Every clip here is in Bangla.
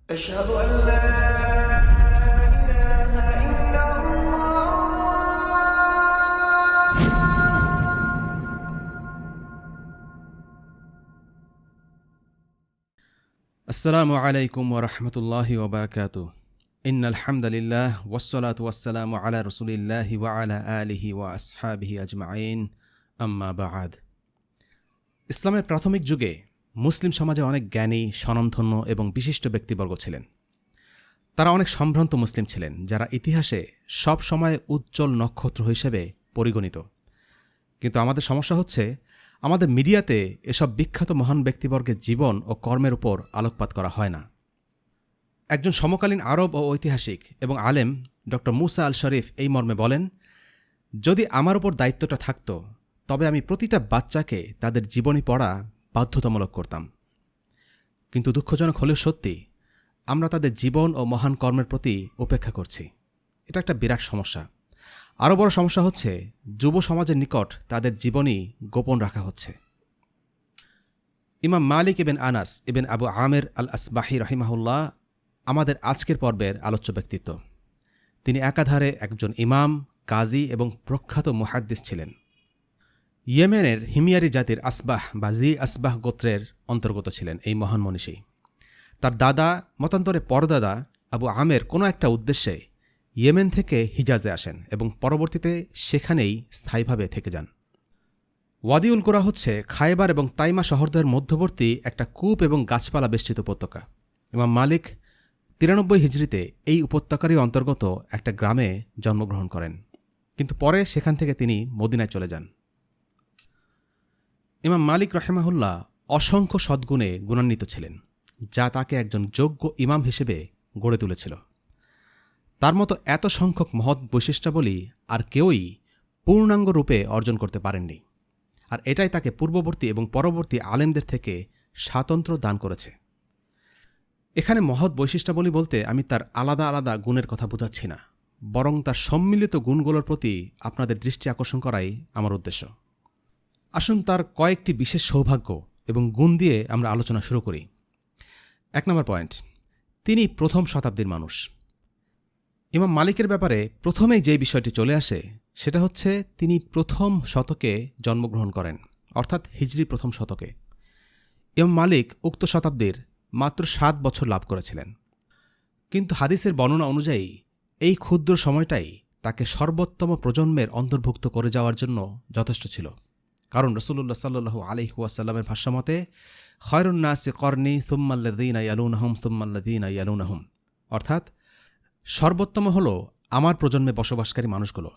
أشهد أن لا إله إلا الله. আসসালামু আলাইকুম ওরহমতুল্লাহি ওবরাকাতুহ। ইন্নাল হামদুলিল্লাহ ওয়াসসালাতু ওয়াসসালামু আলা রাসূলিল্লাহি ওয়া আলা আলিহি ওয়া আসহাবিহি আজমাইন, আম্মা বা'দ। ইসলামের প্রাথমিক যুগে মুসলিম সমাজে অনেক জ্ঞানী, স্বনামধন্য এবং বিশিষ্ট ব্যক্তিবর্গ ছিলেন। তারা অনেক সম্ভ্রান্ত মুসলিম ছিলেন, যারা ইতিহাসে সব সময় উজ্জ্বল নক্ষত্র হিসেবে পরিগণিত। কিন্তু আমাদের সমস্যা হচ্ছে, আমাদের মিডিয়াতে এসব বিখ্যাত মহান ব্যক্তিবর্গের জীবন ও কর্মের উপর আলোকপাত করা হয় না। একজন সমকালীন আরব ও ঐতিহাসিক এবং আলেম ডক্টর মুসা আল শরীফ এই মর্মে বলেন, যদি আমার উপর দায়িত্বটা থাকত, তবে আমি প্রতিটা বাচ্চাকে তাদের জীবনী পড়া বাধ্যতামূলক করতাম। কিন্তু দুঃখজনক হলেও সত্যি, আমরা তাদের জীবন ও মহান কর্মের প্রতি উপেক্ষা করছি। এটা একটা বিরাট সমস্যা। আরও বড় সমস্যা হচ্ছে, যুব সমাজের নিকট তাদের জীবনী গোপন রাখা হচ্ছে। ইমাম মালিক ইবেন আনাস ইবেন আবু আমের আল আসবাহি রহিমাহুল্লাহ আমাদের আজকের পর্বের আলোচ্য ব্যক্তিত্ব। তিনি একাধারে একজন ইমাম, কাজী এবং প্রখ্যাত মুহাদ্দিস ছিলেন। ইয়েমেনের হিমিয়ারি জাতির আসবাহ বা জি আসবাহ গোত্রের অন্তর্গত ছিলেন এই মহান মনীষী। তার দাদা, মতান্তরে পরদাদা আবু আমের কোনো একটা উদ্দেশ্যে ইয়েমেন থেকে হিজাজে আসেন এবং পরবর্তীতে সেখানেই স্থায়ীভাবে থেকে যান। ওয়াদিউল কুরা হচ্ছে খায়বার এবং তাইমা শহরদের মধ্যবর্তী একটা কূপ এবং গাছপালা বেষ্টিত উপত্যকা। ইমাম মালিক 93 হিজরিতে এই উপত্যকারই অন্তর্গত একটা গ্রামে জন্মগ্রহণ করেন, কিন্তু পরে সেখান থেকে তিনি মদিনায় চলে যান। ইমাম মালিক রহিমাহুল্লাহ অসংখ্য সদ্গুণে গুণান্বিত ছিলেন, যা তাকে একজন যোগ্য ইমাম হিসেবে গড়ে তুলেছিল। তার মতো এত সংখ্যক মহৎ বৈশিষ্ট্যাবলী আর কেউই পূর্ণাঙ্গ রূপে অর্জন করতে পারেননি, আর এটাই তাকে পূর্ববর্তী এবং পরবর্তী আলেমদের থেকে স্বাতন্ত্র্য দান করেছে। এখানে মহৎ বৈশিষ্ট্যাবলী বলতে আমি তার আলাদা আলাদা গুণের কথা বোঝাচ্ছি না, বরং তার সম্মিলিত গুণগুলোর প্রতি আপনাদের দৃষ্টি আকর্ষণ করাই আমার উদ্দেশ্য। আসুন তার কয়েকটি বিশেষ সৌভাগ্য এবং গুণ দিয়ে আমরা আলোচনা শুরু করি। 1 নম্বর পয়েন্ট, তিনি প্রথম শতাব্দীর মানুষ। ইমাম মালিকের ব্যাপারে প্রথমেই যে বিষয়টি চলে আসে সেটা হচ্ছে, তিনি প্রথম শতকে জন্মগ্রহণ করেন, অর্থাৎ হিজরি প্রথম শতকে। ইমাম মালিক উক্ত শতাব্দীর মাত্র 7 বছর লাভ করেছিলেন। কিন্তু হাদিসের বর্ণনা অনুযায়ী এই ক্ষুদ্র সময়টাই তাকে সর্বোত্তম প্রজন্মের অন্তর্ভুক্ত করে যাওয়ার জন্য যথেষ্ট ছিল। কারণ রাসূলুল্লাহ সাল্লাল্লাহু আলাইহি ওয়াসাল্লামের ভাষ্যমতে, খায়রুন নাসি করনি সুম্মাল্লাযীনা ইয়ালুনহুম সুম্মাল্লাযীনা ইয়ালুনহুম, অর্থাৎ সর্বোত্তম হল আমার প্রজন্মে বসবাসকারী মানুষগুলো,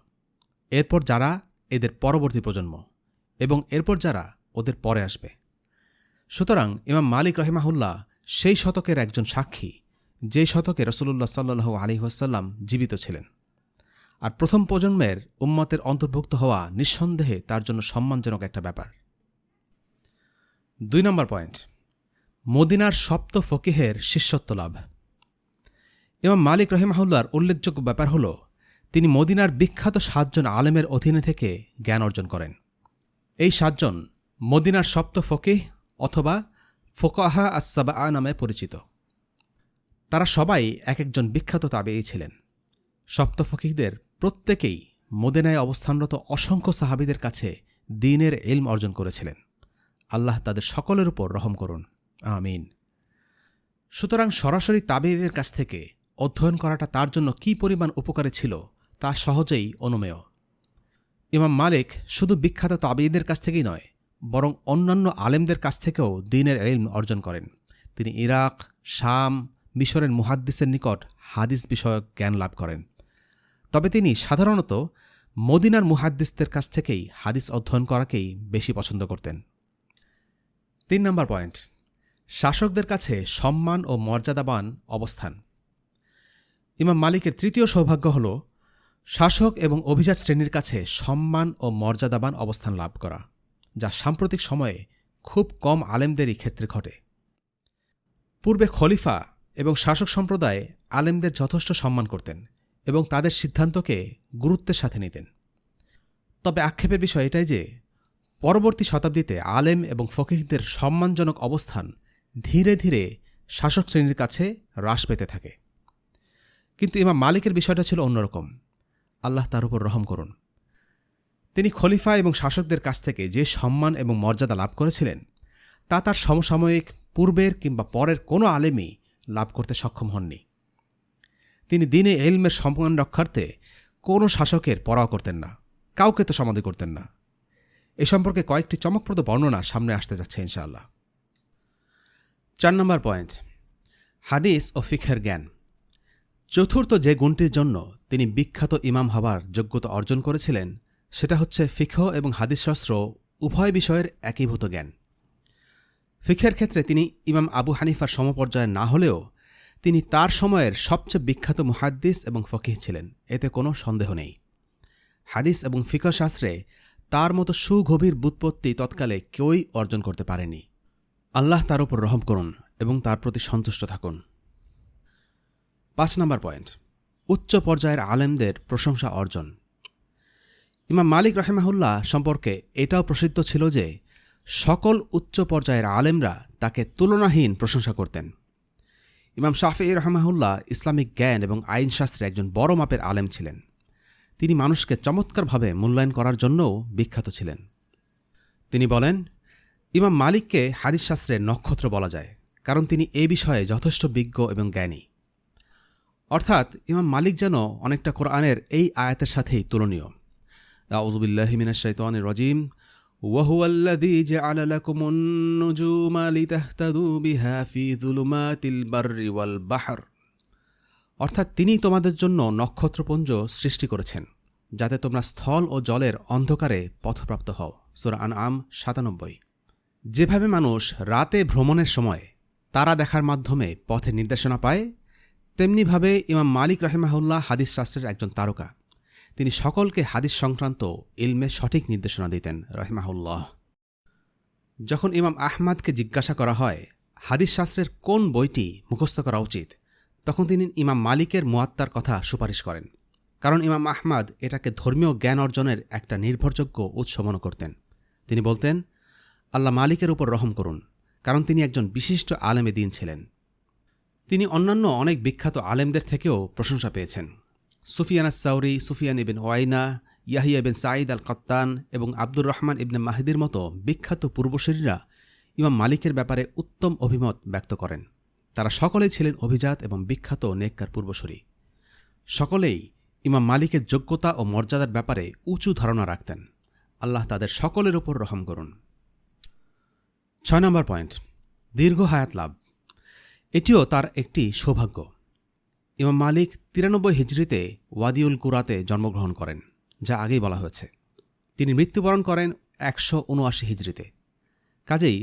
এরপর যারা এদের পরবর্তী প্রজন্ম, এবং এরপর যারা ওদের পরে আসবে। সুতরাং ইমাম মালিক রহিমাহুল্লাহ সেই শতকের একজন সাক্ষী, যে শতকে রাসূলুল্লাহ সাল্লাল্লাহু আলাইহি ওয়াসাল্লাম জীবিত ছিলেন। আর প্রথম প্রজন্মের উম্মতের অন্তর্ভুক্ত হওয়া নিঃসন্দেহে তার জন্য সম্মানজনক একটা ব্যাপার। 2 নম্বর পয়েন্ট, মদিনার সপ্ত ফকিহের শিষ্যত্ব লাভ। ইমাম মালিক রহিমাহুল্লাহর উল্লেখযোগ্য ব্যাপার হল, তিনি মদিনার বিখ্যাত 7 জন আলেমের অধীনে থেকে জ্ঞান অর্জন করেন। এই 7 জন মদিনার সপ্ত ফকিহ অথবা ফোকাহা আস-সাবআ নামে পরিচিত। তারা সবাই এক একজন বিখ্যাত তাবেঈ ছিলেন। সপ্ত ফকিহদের প্রত্যেকেই মদিনায় অবস্থানরত অসংখ্য সাহাবীদের কাছে দ্বীনের ইলম অর্জন করেছিলেন। আল্লাহ তাদের সকলের উপর রহম করুন, আমিন। সুতরাং সরাসরি তাবেঈদের কাছ থেকে অধ্যয়ন করাটা তার জন্য কী পরিমাণ উপকারী ছিল তা সহজেই অনুমেয়। ইমাম মালিক শুধু বিখ্যাত তাবেঈদের কাছ থেকেই নয়, বরং অন্যান্য আলেমদের কাছ থেকেও দ্বীনের ইলম অর্জন করেন। তিনি ইরাক, শাম, মিশরের মুহাদ্দিসের নিকট হাদিস বিষয়ক জ্ঞান লাভ করেন। তবে তিনি সাধারণত মদিনার মুহাদ্দিসদের কাছ থেকেই হাদিস অধ্যয়ন করাকেই বেশি পছন্দ করতেন। 3 নম্বর পয়েন্ট, শাসকদের কাছে সম্মান ও মর্যাদাবান অবস্থান। ইমাম মালিকের তৃতীয় সৌভাগ্য হল শাসক এবং অভিজাত শ্রেণীর কাছে সম্মান ও মর্যাদাবান অবস্থান লাভ করা, যা সাম্প্রতিক সময়ে খুব কম আলেমদেরই ক্ষেত্রে ঘটে। পূর্বে খলিফা এবং শাসক সম্প্রদায় আলেমদের যথেষ্ট সম্মান করতেন এবং তাদের সিদ্ধান্তকে গুরুত্বের সাথে নিতেন। তবে আক্ষেপের বিষয় এটাই যে, পরবর্তী শতাব্দীতে আলেম এবং ফকিহদের সম্মানজনক অবস্থান ধীরে ধীরে শাসক শ্রেণীর কাছে হ্রাস পেতে থাকে। কিন্তু ইমাম মালিকের বিষয়টা ছিল অন্যরকম। আল্লাহ তার উপর রহম করুন। তিনি খলিফা এবং শাসকদের কাছ থেকে যে সম্মান এবং মর্যাদা লাভ করেছিলেন তা তার সমসাময়িক পূর্বের কিংবা পরের কোনো আলেমই লাভ করতে সক্ষম হননি। তিনি দ্বীনে ইলমের সম্মান রক্ষার্থে কোনো শাসকের পরোয়া করতেন না, কাউকে তো সমাধি করতেন না। এ সম্পর্কে কয়েকটি চমকপ্রদ বর্ণনা সামনে আসতে যাচ্ছে ইনশাআল্লাহ। 4 নম্বর পয়েন্ট, হাদিস ও ফিকহের জ্ঞান। চতুর্থ যে গুণটির জন্য তিনি বিখ্যাত ইমাম হবার যোগ্যতা অর্জন করেছিলেন সেটা হচ্ছে ফিকহ এবং হাদিসশাস্ত্র উভয় বিষয়ের একীভূত জ্ঞান। ফিকহের ক্ষেত্রে তিনি ইমাম আবু হানিফার সমপর্যায়ে না হলেও তিনি তার সময়ের সবচেয়ে বিখ্যাত মুহাদ্দিস এবং ফকিহ ছিলেন, এতে কোনো সন্দেহ নেই। হাদিস এবং ফিকহ শাস্ত্রে তার মতো সুগভীর ব্যুৎপত্তি তৎকালে কেউই অর্জন করতে পারেনি। আল্লাহ তার উপর রহম করুন এবং তার প্রতি সন্তুষ্ট থাকুন। 5 নম্বর পয়েন্ট, উচ্চ পর্যায়ের আলেমদের প্রশংসা অর্জন। ইমাম মালিক রাহিমাহুল্লাহ সম্পর্কে এটাও প্রসিদ্ধ ছিল যে সকল উচ্চ পর্যায়ের আলেমরা তাকে তুলনাহীন প্রশংসা করতেন। ইমাম শাফিঈ রাহিমাহুল্লাহ ইসলামিক জ্ঞান এবং আইনশাস্ত্রে একজন বড় মাপের আলেম ছিলেন। তিনি মানুষকে চমৎকারভাবে মূল্যায়ন করার জন্যও বিখ্যাত ছিলেন। তিনি বলেন, ইমাম মালিককে হাদিস শাস্ত্রের নক্ষত্র বলা যায়, কারণ তিনি এ বিষয়ে যথেষ্ট বিজ্ঞ এবং জ্ঞানী। অর্থাৎ ইমাম মালিক যেন অনেকটা কোরআনের এই আয়াতের সাথেই তুলনীয়। আউযু বিল্লাহি মিনাশ শাইতানির রাজীম, ওয়া হুয়াল্লাযী জাআলা লাকুমুন নুজুমা লিতাহতাদু বিহা ফি যুলুমাতিল বাররি ওয়াল বাহর। অর্থাৎ তিনি তোমাদের জন্য নক্ষত্রপুঞ্জ সৃষ্টি করেছেন যাতে তোমরা স্থল ও জলের অন্ধকারে পথপ্রাপ্ত হও। সূরা আনআম 97। যেভাবে মানুষ রাতে ভ্রমণের সময় তারা দেখার মাধ্যমে পথের নির্দেশনা পায়, তেমনিভাবে ইমাম মালিক রাহিমাহুল্লাহ হাদিস শাস্ত্রের একজন তারকা। তিনি সকলকে হাদিস সংক্রান্ত ইলমে সঠিক নির্দেশনা দিতেন রাহিমাহুল্লাহ। যখন ইমাম আহমাদকে জিজ্ঞাসা করা হয় হাদিস শাস্ত্রের কোন বইটি মুখস্থ করা উচিত, তখন তিনি ইমাম মালিকের মুয়াত্তার কথা সুপারিশ করেন, কারণ ইমাম আহমাদ এটাকে ধর্মীয় জ্ঞান অর্জনের একটা নির্ভরযোগ্য উৎস মনে করতেন। তিনি বলতেন, আল্লাহ মালিকের উপর রহম করুন, কারণ তিনি একজন বিশিষ্ট আলেমে দ্বীন ছিলেন। তিনি অন্যান্য অনেক বিখ্যাত আলেমদের থেকেও প্রশংসা পেয়েছেন। সুফিয়ান আস-সাউরি, সুফিয়ান ইবনে ওয়াইনা, ইয়াহিয়া ইবনে সাঈদ আল কাত্তান এবং আব্দুর রহমান ইবনে মাহদির মতো বিখ্যাত পূর্বসূরীরা ইমাম মালিকের ব্যাপারে উত্তম অভিমত ব্যক্ত করেন। তারা সকলেই ছিলেন অভিজাত এবং বিখ্যাত নেককার পূর্বসূরী। সকলেই ইমাম মালিকের যোগ্যতা ও মর্যাদার ব্যাপারে উঁচু ধারণা রাখতেন। আল্লাহ তাদের সকলের উপর রহম করুন। 6 নম্বর পয়েন্ট, দীর্ঘ হায়াত লাভ। এটিও তার একটি সৌভাগ্য। ইমাম মালিক 93 হিজরিতে ওয়াদিউল কুরাতে জন্মগ্রহণ করেন, যা আগেই বলা হয়েছে। তিনি মৃত্যুবরণ করেন 179 হিজরিতে। কাজেই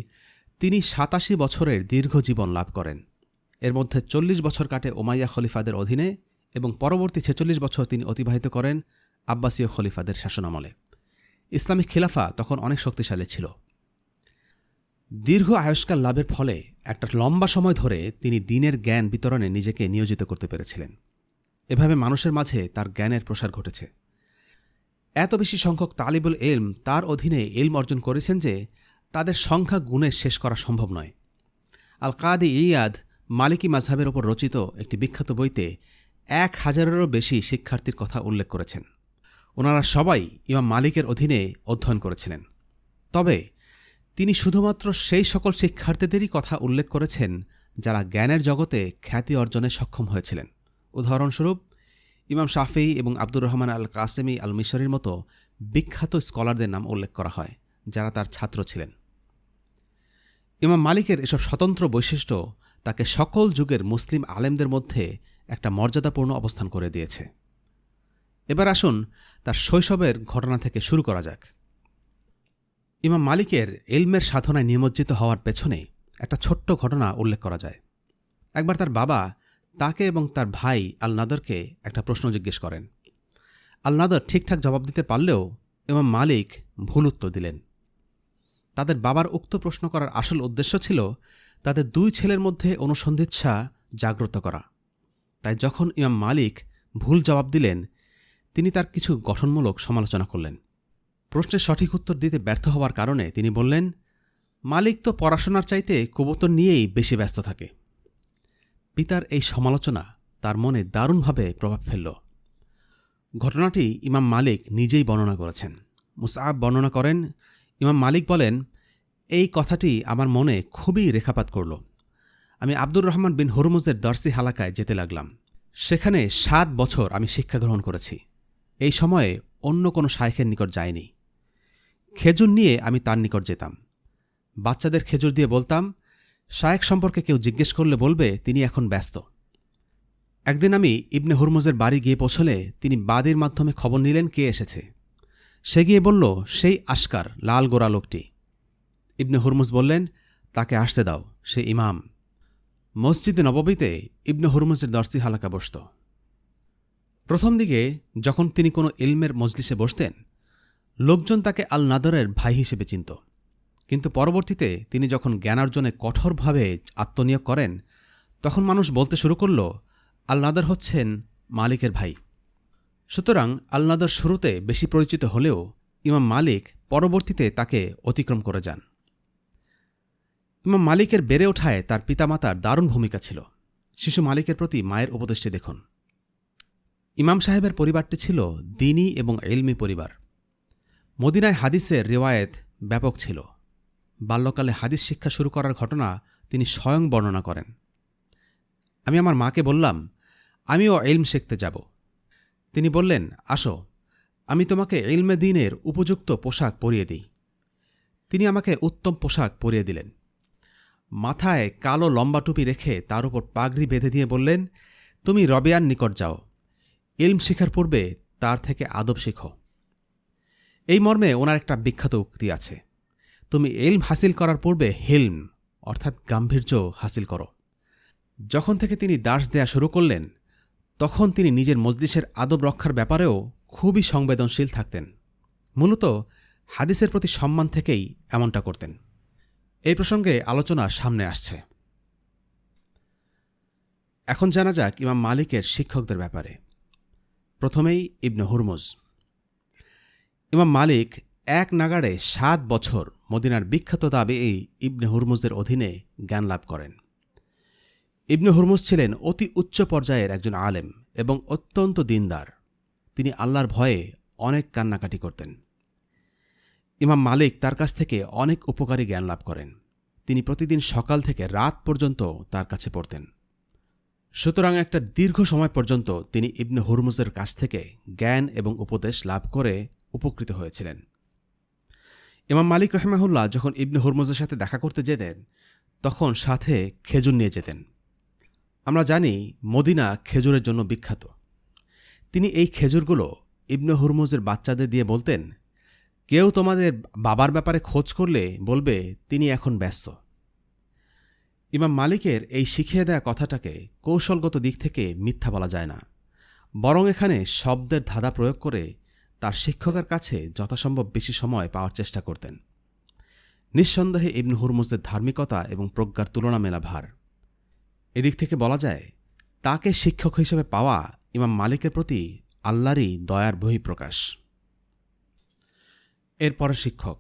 তিনি 87 বছরের দীর্ঘ জীবন লাভ করেন। এর মধ্যে 40 বছর কাটে উমাইয়া খলিফাদের অধীনে এবং পরবর্তী 46 বছর তিনি অতিবাহিত করেন আব্বাসীয় খলিফাদের শাসনামলে। ইসলামিক খিলাফা তখন অনেক শক্তিশালী ছিল। দীর্ঘ আয়ুষ্কাল লাভের ফলে একটা লম্বা সময় ধরে তিনি দ্বীনের জ্ঞান বিতরণে নিজেকে নিয়োজিত করতে পেরেছিলেন। এভাবে মানুষের মাঝে তার জ্ঞানের প্রসার ঘটেছে। এত বেশি সংখ্যক তালিবুল ইলম তার অধীনে ইলম অর্জন করেছেন যে তাদের সংখ্যা গুণে শেষ করা সম্ভব নয়। আল কাদি ইয়াদ মালিকি মাযহাবের ওপর রচিত একটি বিখ্যাত বইতে 1000-এরও বেশি শিক্ষার্থীর কথা উল্লেখ করেছেন। ওনারা সবাই ইমাম মালিকের অধীনে অধ্যয়ন করেছিলেন। তবে তিনি শুধুমাত্র সেই সকল শিক্ষার্থীদেরই কথা উল্লেখ করেছেন যারা জ্ঞানের জগতে খ্যাতি অর্জনে সক্ষম হয়েছিলেন। উদাহরণস্বরূপ ইমাম শাফিঈ এবং আব্দুর রহমান আল কাসেমি আল মিশরির মতো বিখ্যাত স্কলারদের নাম উল্লেখ করা হয়, যারা তার ছাত্র ছিলেন। ইমাম মালিকের এসব স্বতন্ত্র বৈশিষ্ট্য তাকে সকল যুগের মুসলিম আলেমদের মধ্যে একটা মর্যাদাপূর্ণ অবস্থান করে দিয়েছে। এবার আসুন তার শৈশবের ঘটনা থেকে শুরু করা যাক। ইমাম মালিকের ইলমের সাধনায় নিমজ্জিত হওয়ার পেছনে একটা ছোট্ট ঘটনা উল্লেখ করা যায়। একবার তার বাবা তাকে এবং তার ভাই আল নাদরকে একটা প্রশ্ন জিজ্ঞেস করেন। আল নাদর ঠিকঠাক জবাব দিতে পারলেও ইমাম মালিক ভুল উত্তর দিলেন। তাদের বাবার উক্ত প্রশ্ন করার আসল উদ্দেশ্য ছিল তাদের 2 ছেলের মধ্যে অনুসন্ধিৎসা জাগ্রত করা। তাই যখন ইমাম মালিক ভুল জবাব দিলেন, তিনি তার কিছু গঠনমূলক সমালোচনা করলেন। প্রশ্নের সঠিক উত্তর দিতে ব্যর্থ হওয়ার কারণে তিনি বললেন, মালিক তো পড়াশোনার চাইতে কবুতর নিয়েই বেশি ব্যস্ত থাকে। পিতার এই সমালোচনা তার মনে দারুণভাবে প্রভাব ফেলল। ঘটনাটি ইমাম মালিক নিজেই বর্ণনা করেছেন। মুসআব বর্ণনা করেন, ইমাম মালিক বলেন, এই কথাটি আমার মনে খুবই রেখাপাত করল। আমি আব্দুর রহমান বিন হুরমুজের দর্সি হালাকায় যেতে লাগলাম। সেখানে 7 বছর আমি শিক্ষা গ্রহণ করেছি। এই সময়ে অন্য কোনো শায়েখের নিকট যাইনি। খেজুর নিয়ে আমি তার নিকট যেতাম। বাচ্চাদের খেজুর দিয়ে বলতাম, শায়েখ সম্পর্কে কেউ জিজ্ঞেস করলে বলবে তিনি এখন ব্যস্ত। একদিন আমি ইবনে হুরমুজের বাড়ি গিয়ে পৌঁছলে তিনি বাদীর মাধ্যমে খবর নিলেন কে এসেছে। সে গিয়ে বলল, সেই আশকার লাল গোরা লোকটি। ইবনে হুরমুজ বললেন, তাকে আসতে দাও, সে ইমাম। মসজিদে নববীতে ইবনে হুরমুজের দর্সি হালাকা বসত। প্রথম দিকে যখন তিনি কোনো ইলমের মজলিসে বসতেন, লোকজন তাকে আল নাদরের ভাই হিসেবে চিনত। কিন্তু পরবর্তীতে তিনি যখন জ্ঞানার্জনে কঠোরভাবে আত্মনিয়োগ করেন, তখন মানুষ বলতে শুরু করল, আল নাদর হচ্ছেন মালিকের ভাই। সুতরাং আল নাদর শুরুতে বেশি পরিচিত হলেও ইমাম মালিক পরবর্তীতে তাকে অতিক্রম করে যান। ইমাম মালিকের বেড়ে ওঠায় তার পিতামাতার দারুণ ভূমিকা ছিল। শিশু মালিকের প্রতি মায়ের উপদেশটি দেখুন। ইমাম সাহেবের পরিবারটি ছিল দ্বীনী এবং ইলমি পরিবার। মদিনায় হাদিসের রিওয়ায়েত ব্যাপক ছিল। বাল্যকালে হাদিস শিক্ষা শুরু করার ঘটনা তিনি স্বয়ং বর্ণনা করেন। আমি আমার মাকে বললাম, আমিও ইলম শিখতে যাব। তিনি বললেন, আসো, আমি তোমাকে ইলমে দ্বীনের উপযুক্ত পোশাক পরিয়ে দিই। তিনি আমাকে উত্তম পোশাক পরিয়ে দিলেন। মাথায় কালো লম্বা টুপি রেখে তার উপর পাগড়ি বেঁধে দিয়ে বললেন, তুমি রবেয়ার নিকট যাও, ইলম শিখার পূর্বে তার থেকে আদব শিখো। এই মর্মে ওনার একটা বিখ্যাত উক্তি আছে, তুমি ইলম হাসিল করার পূর্বে হিলম অর্থাৎ গাম্ভীর্য হাসিল করো। যখন থেকে তিনি দার্স দেয়া শুরু করলেন, তখন তিনি নিজের মজলিসের আদব রক্ষার ব্যাপারেও খুবই সংবেদনশীল থাকতেন। মূলত হাদিসের প্রতি সম্মান থেকেই এমনটা করতেন। এই প্রসঙ্গে আলোচনা সামনে আসছে। এখন জানা যাক ইমাম মালিকের শিক্ষকদের ব্যাপারে। প্রথমেই ইবনে হুরমুজ। ইমাম মালিক এক নাগাড়ে 7 বছর মদিনার বিখ্যাত তাবেঈ ইবনে হুরমুজের অধীনে জ্ঞান লাভ করেন। ইবনে হুরমুজ ছিলেন অতি উচ্চ পর্যায়ের একজন আলেম এবং অত্যন্ত দিনদার। তিনি আল্লাহর ভয়ে অনেক কান্নাকাটি করতেন। ইমাম মালিক তার কাছ থেকে অনেক উপকারী জ্ঞান লাভ করেন। তিনি প্রতিদিন সকাল থেকে রাত পর্যন্ত তার কাছে পড়তেন। সুতরাং একটা দীর্ঘ সময় পর্যন্ত তিনি ইবনে হুরমুজের কাছ থেকে জ্ঞান এবং উপদেশ লাভ করে উপকৃত হয়েছিলেন। ইমাম মালিক রহিমাহুল্লাহ যখন ইবনে হুরমুজের সাথে দেখা করতে যেতেন, তখন সাথে খেজুর নিয়ে যেতেন। আমরা জানি মদিনা খেজুরের জন্য বিখ্যাত। তিনি এই খেজুরগুলো ইবনে হুরমুজের বাচ্চাদের দিয়ে বলতেন, কেউ তোমাদের বাবার ব্যাপারে খোঁজ করলে বলবে তিনি এখন ব্যস্ত। ইমাম মালিকের এই শিখিয়ে দেয়া কথাটাকে কৌশলগত দিক থেকে মিথ্যা বলা যায় না, বরং এখানে শব্দের ধাঁধা প্রয়োগ করে তার শিক্ষকের কাছে যথাসম্ভব বেশি সময় পাওয়ার চেষ্টা করতেন। নিঃসন্দেহে ইবনে হুরমুজের ধার্মিকতা এবং প্রজ্ঞার তুলনা মেলা ভার। এদিক থেকে বলা যায়, তাকে শিক্ষক হিসেবে পাওয়া ইমাম মালিকের প্রতি আল্লাহরই দয়ার বহিঃপ্রকাশ। এরপরের শিক্ষক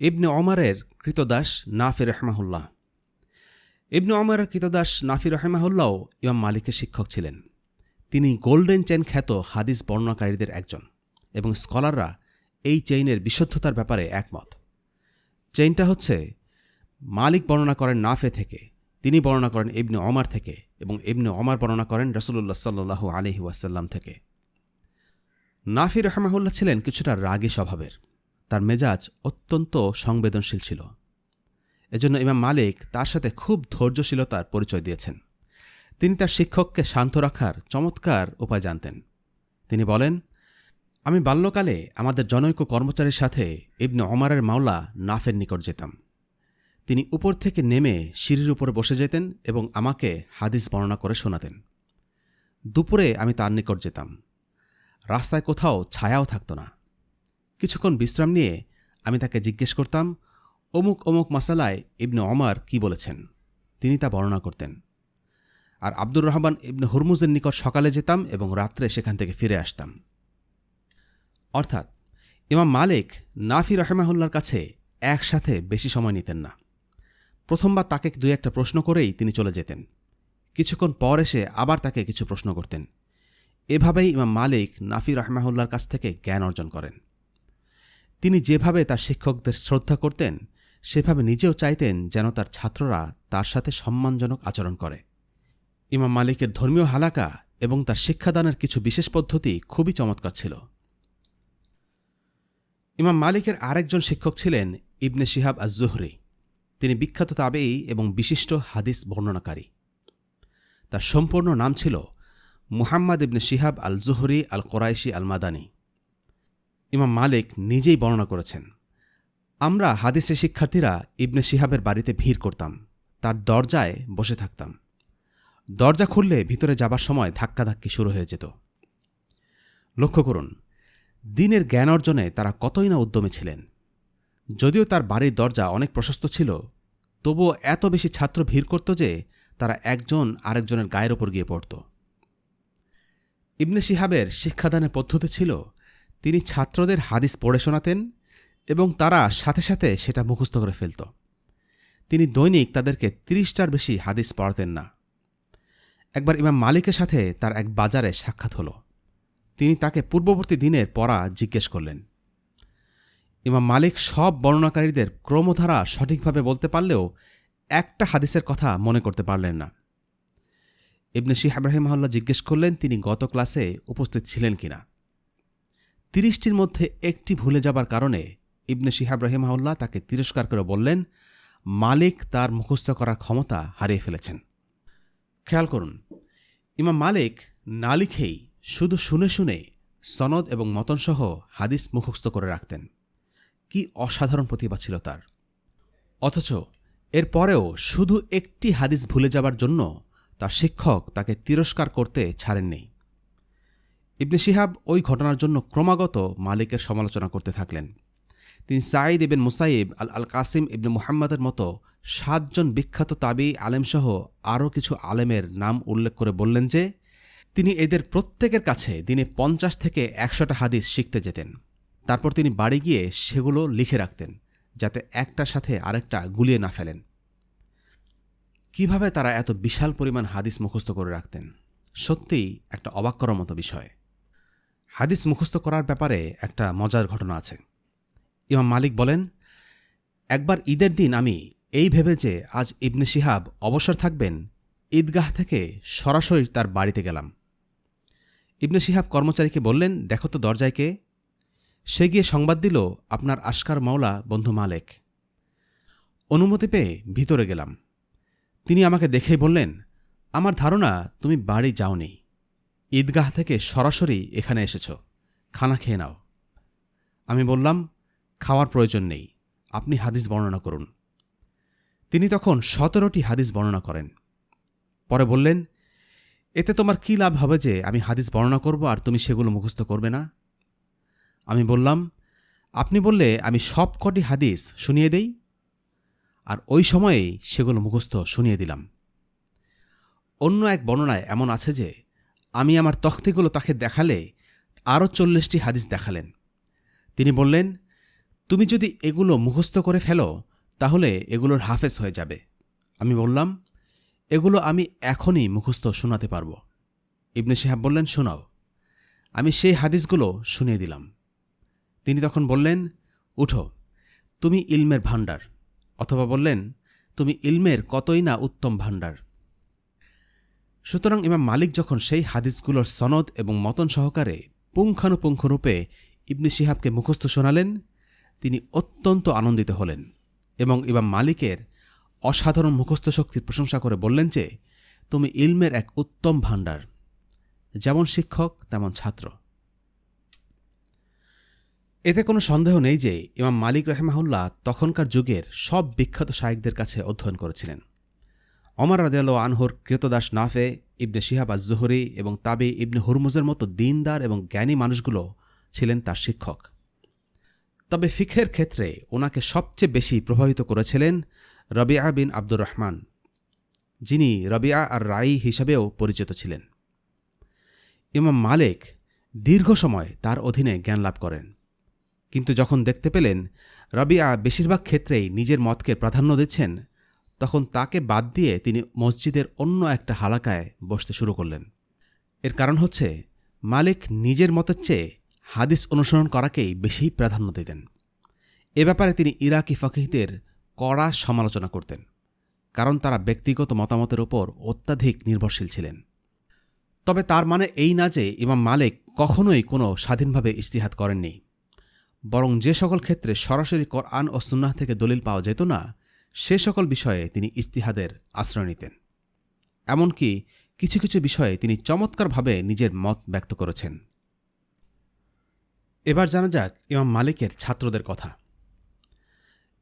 ইবনে ওমরের কৃতদাস নাফি রহমাহুল্লাহ। ইবনে ওমরের কৃতদাস নাফি রহমাহুল্লাহও ইমাম মালিকের শিক্ষক ছিলেন। তিনি গোল্ডেন চেইন খ্যাত হাদিস বর্ণনাকারীদের একজন এবং স্কলাররা এই চেইনের বিশুদ্ধতার ব্যাপারে একমত। চেইনটা হচ্ছে, মালিক বর্ণনা করেন নাফে থেকে, তিনি বর্ণনা করেন ইবনে ওমর থেকে এবং ইবনে ওমর বর্ণনা করেন রাসূলুল্লাহ সাল্লাল্লাহু আলাইহি ওয়াসাল্লাম থেকে। নাফি রহমাহুল্লাহ ছিলেন কিছুটা রাগী স্বভাবের। তার মেজাজ অত্যন্ত সংবেদনশীল ছিল। এজন্য ইমাম মালিক তার সাথে খুব ধৈর্যশীলতার পরিচয় দিয়েছেন। তিনি তার শিক্ষককে শান্ত রাখার চমৎকার উপায় জানতেন। তিনি বলেন, আমি বাল্যকালে আমাদের জনৈক কর্মচারীর সাথে ইবনে ওমরের মাওলা নাফের নিকট যেতাম। তিনি উপর থেকে নেমে সিঁড়ির উপরে বসে যেতেন এবং আমাকে হাদিস বর্ণনা করে শোনাতেন। দুপুরে আমি তার নিকট যেতাম। রাস্তায় কোথাও ছায়াও থাকত না। কিছুক্ষণ বিশ্রাম নিয়ে আমি তাকে জিজ্ঞেস করতাম, অমুক অমুক মাসালায় ইবনে ওমর কি বলেছেন। তিনি তা বর্ণনা করতেন। আর আব্দুর রহমান ইবনে হুরমুজের নিকট সকালে যেতাম এবং রাত্রে সেখান থেকে ফিরে আসতাম। অর্থাৎ ইমাম মালিক নাফি রহমাহুল্লার কাছে একসাথে বেশি সময় নিতেন না। প্রথমবার তাকে 2-1টা প্রশ্ন করেই তিনি চলে যেতেন। কিছুক্ষণ পর এসে আবার তাকে কিছু প্রশ্ন করতেন। এভাবেই ইমাম মালিক নাফি রাহমাহুল্লাহর কাছ থেকে জ্ঞান অর্জন করেন। তিনি যেভাবে তার শিক্ষকদের শ্রদ্ধা করতেন, সেভাবে নিজেও চাইতেন যেন তার ছাত্ররা তার সাথে সম্মানজনক আচরণ করে। ইমাম মালিকের ধর্মীয় হালাকা এবং তার শিক্ষাদানের কিছু বিশেষ পদ্ধতি খুবই চমৎকার ছিল। ইমাম মালিকের আরেকজন শিক্ষক ছিলেন ইবনে শিহাব আজ-জুহরি। তিনি বিখ্যাত তাবেঈ এবং বিশিষ্ট হাদিস বর্ণনাকারী। তার সম্পূর্ণ নাম ছিল মুহাম্মদ ইবনে শিহাব আল-জুহরি আল-কোরাইশি আল-মাদানী। ইমাম মালিক নিজেই বর্ণনা করেছেন, আমরা হাদিসের শিক্ষার্থীরা ইবনে শিহাবের বাড়িতে ভিড় করতাম, তার দরজায় বসে থাকতাম। দরজা খুললে ভিতরে যাবার সময় ধাক্কাধাক্কি শুরু হয়ে যেত। লক্ষ্য করুন, দ্বীনের জ্ঞান অর্জনে তারা কতই না উদ্যমী ছিলেন। যদিও তার বাড়ির দরজা অনেক প্রশস্ত ছিল, তবুও এত বেশি ছাত্র ভিড় করত যে তারা একজন আরেকজনের গায়ের ওপর গিয়ে পড়ত। ইবনে শিহাবের শিক্ষাদানের পদ্ধতি ছিল, তিনি ছাত্রদের হাদিস পড়ে শোনাতেন এবং তারা সাথে সাথে সেটা মুখস্থ করে ফেলত। তিনি দৈনিক তাদেরকে ৩০টার বেশি হাদিস পড়াতেন না। একবার ইমাম মালিকের সাথে তার এক বাজারে সাক্ষাৎ হল। তিনি তাকে পূর্ববর্তী দিনের পড়া জিজ্ঞেস করলেন। ইমাম মালিক সব বর্ণনাকারীদের ক্রমধারা সঠিকভাবে বলতে পারলেও একটা হাদিসের কথা মনে করতে পারলেন না। ইবনে শিহাব রাহিমাহুল্লাহ জিজ্ঞেস করলেন তিনি গত ক্লাসে উপস্থিত ছিলেন কিনা। ৩০টির মধ্যে একটি ভুলে যাবার কারণে ইবনে শিহাব রাহিমাহুল্লাহ তাকে তিরস্কার করে বললেন, মালিক তার মুখস্থ করার ক্ষমতা হারিয়ে ফেলেছেন। খেয়াল করুন, ইমাম মালিক না লিখেই শুধু শুনে শুনে সনদ এবং মতনসহ হাদিস মুখস্থ করে রাখতেন। কি অসাধারণ প্রতিভা ছিল তার! অথচ এরপরেও শুধু একটি হাদিস ভুলে যাবার জন্য তার শিক্ষক তাকে তিরস্কার করতে ছাড়েননি। ইবনে শিহাব ওই ঘটনার জন্য ক্রমাগত মালিকের সমালোচনা করতে থাকলেন। তিনি সাঈদ ইবনে মুসাইব আল কাসিম ইবনে মুহাম্মদের মতো ৭ জন বিখ্যাত তাবী আলেমসহ আরও কিছু আলেমের নাম উল্লেখ করে বললেন যে তিনি এদের প্রত্যেকের কাছে দিনে ৫০ থেকে ১০০টা হাদিস শিখতে যেতেন। তারপর তিনি বাড়ি গিয়ে সেগুলো লিখে রাখতেন, যাতে একটার সাথে আরেকটা গুলিয়ে না ফেলেন। কিভাবে তারা এত বিশাল পরিমাণ হাদিস মুখস্থ করে রাখতেন, সত্যিই একটা অবাক করার মতো বিষয়। হাদিস মুখস্থ করার ব্যাপারে একটা মজার ঘটনা আছে। ইমাম মালিক বলেন, একবার ঈদের দিন আমি এই ভেবে যে আজ ইবনে শিহাব অবসর থাকবেন, ঈদগাহ থেকে সরাসরি তার বাড়িতে গেলাম। ইবনে শিহাব কর্মচারীকে বললেন, দেখো তো দরজায় কে? সে গিয়ে সংবাদ দিল, আপনার আশকার মাওলা বন্ধু মালিক। অনুমতি পেয়ে ভিতরে গেলাম। তিনি আমাকে দেখেই বললেন, আমার ধারণা তুমি বাড়ি যাওনি, ঈদগাহ থেকে সরাসরি এখানে এসেছ, খানা খেয়ে নাও। আমি বললাম, খাওয়ার প্রয়োজন নেই, আপনি হাদিস বর্ণনা করুন। তিনি তখন ১৭টি হাদিস বর্ণনা করেন। পরে বললেন, এতে তোমার কি লাভ হবে যে আমি হাদিস বর্ণনা করব আর তুমি সেগুলো মুখস্থ করবে না? আমি বললাম, আপনি বললে আমি সব কটি হাদিস শুনিয়ে দেই। আর ওই সময়েই সেগুলো মুখস্থ শুনিয়ে দিলাম। অন্য এক বর্ণনায় এমন আছে যে আমি আমার তখতিগুলো তাকে দেখালে আরও ৪০টি হাদিস দেখালেন। তিনি বললেন, তুমি যদি এগুলো মুখস্থ করে ফেলো তাহলে এগুলোর হাফেজ হয়ে যাবে। আমি বললাম, এগুলো আমি এখনই মুখস্থ শোনাতে পারব। ইবনে শিহাব বললেন, শোনাও। আমি সেই হাদিসগুলো শুনিয়ে দিলাম। তিনি তখন বললেন, উঠো, তুমি ইলমের ভাণ্ডার, অথবা বললেন, তুমি ইলমের কতই না উত্তম ভাণ্ডার। সুতরাং ইমাম মালিক যখন সেই হাদিসগুলোর সনদ এবং মতন সহকারে পুঙ্খানুপুঙ্খরূপে ইবনে শিহাবকে মুখস্থ শোনালেন, তিনি অত্যন্ত আনন্দিত হলেন এবং ইমাম মালিকের অসাধারণ মুখস্থ শক্তির প্রশংসা করে বললেন যে তুমি ইলমের এক উত্তম ভাণ্ডার, যেমন শিক্ষক তেমন ছাত্র। এতে কোনো সন্দেহ নেই যে ইমাম মালিক রাহিমাহুল্লাহ তখনকার যুগের সব বিখ্যাত শায়েখদের কাছে অধ্যয়ন করেছিলেন। ওমর রাদিয়াল্লাহু আনহুর কৃতদাস নাফে, ইবনে শিহাব আজ-জুহরি এবং তাবী ইবনে হুরমুজের মতো দ্বীনদার এবং জ্ঞানী মানুষগুলো ছিলেন তার শিক্ষক। তবে ফিকহের ক্ষেত্রে ওনাকে সবচেয়ে বেশি প্রভাবিত করেছিলেন রবিআ বিন আব্দুর রহমান, যিনি রবিআ আর রাই হিসাবেও পরিচিত ছিলেন। ইমাম মালিক দীর্ঘ সময় তার অধীনে জ্ঞান লাভ করেন, কিন্তু যখন দেখতে পেলেন রবিআ বেশিরভাগ ক্ষেত্রেই নিজের মতকে প্রাধান্য দিচ্ছেন, তখন তাকে বাদ দিয়ে তিনি মসজিদের অন্য একটা হালাকায় বসতে শুরু করলেন। এর কারণ হচ্ছে মালিক নিজের মতের চেয়ে হাদিস অনুসরণ করাকেই বেশি প্রাধান্য দিতেন। এ ব্যাপারে তিনি ইরাকি ফকিহদের কড়া সমালোচনা করতেন, কারণ তারা ব্যক্তিগত মতামতের ওপর অত্যাধিক নির্ভরশীল ছিলেন। তবে তার মানে এই না যে ইমাম মালিক কখনোই কোনো স্বাধীনভাবে ইজতিহাদ করেননি, বরং যে সকল ক্ষেত্রে সরাসরি কোরআন ও সুন্নাহ থেকে দলিল পাওয়া যেত না, সে সকল বিষয়ে তিনি ইজতিহাদের আশ্রয় নিতেন। এমনকি কিছু কিছু বিষয়ে তিনি চমৎকারভাবে নিজের মত ব্যক্ত করেছেন। এবার জানা যাক ইমাম মালিকের ছাত্রদের কথা।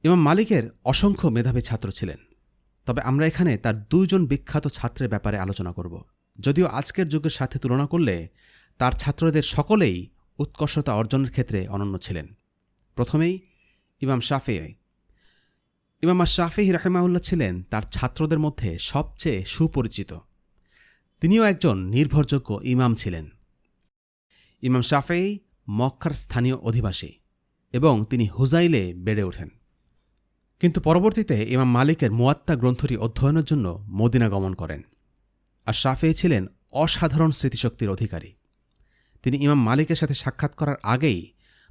ইমাম মালিকের অসংখ্য মেধাবী ছাত্র ছিলেন, তবে আমরা এখানে তার 2 জন বিখ্যাত ছাত্রের ব্যাপারে আলোচনা করব। যদিও আজকের যুগের সাথে তুলনা করলে তার ছাত্রদের সকলেই উৎকর্ষতা অর্জনের ক্ষেত্রে অনন্য ছিলেন। প্রথমেই ইমাম শাফিঈ। ইমাম শাফিঈ রাহিমাহুল্লাহ ছিলেন তার ছাত্রদের মধ্যে সবচেয়ে সুপরিচিত। তিনিও একজন নির্ভরযোগ্য ইমাম ছিলেন। ইমাম শাফিঈ মক্কার স্থানীয় অধিবাসী এবং তিনি হুজাইলে বেড়ে ওঠেন। কিন্তু পরবর্তীতে ইমাম মালিকের মুয়াত্তা গ্রন্থটি অধ্যয়নের জন্য মদিনা গমন করেন। আর শাফিঈ ছিলেন অসাধারণ স্মৃতিশক্তির অধিকারী। তিনি ইমাম মালিকের সাথে সাক্ষাৎ করার আগেই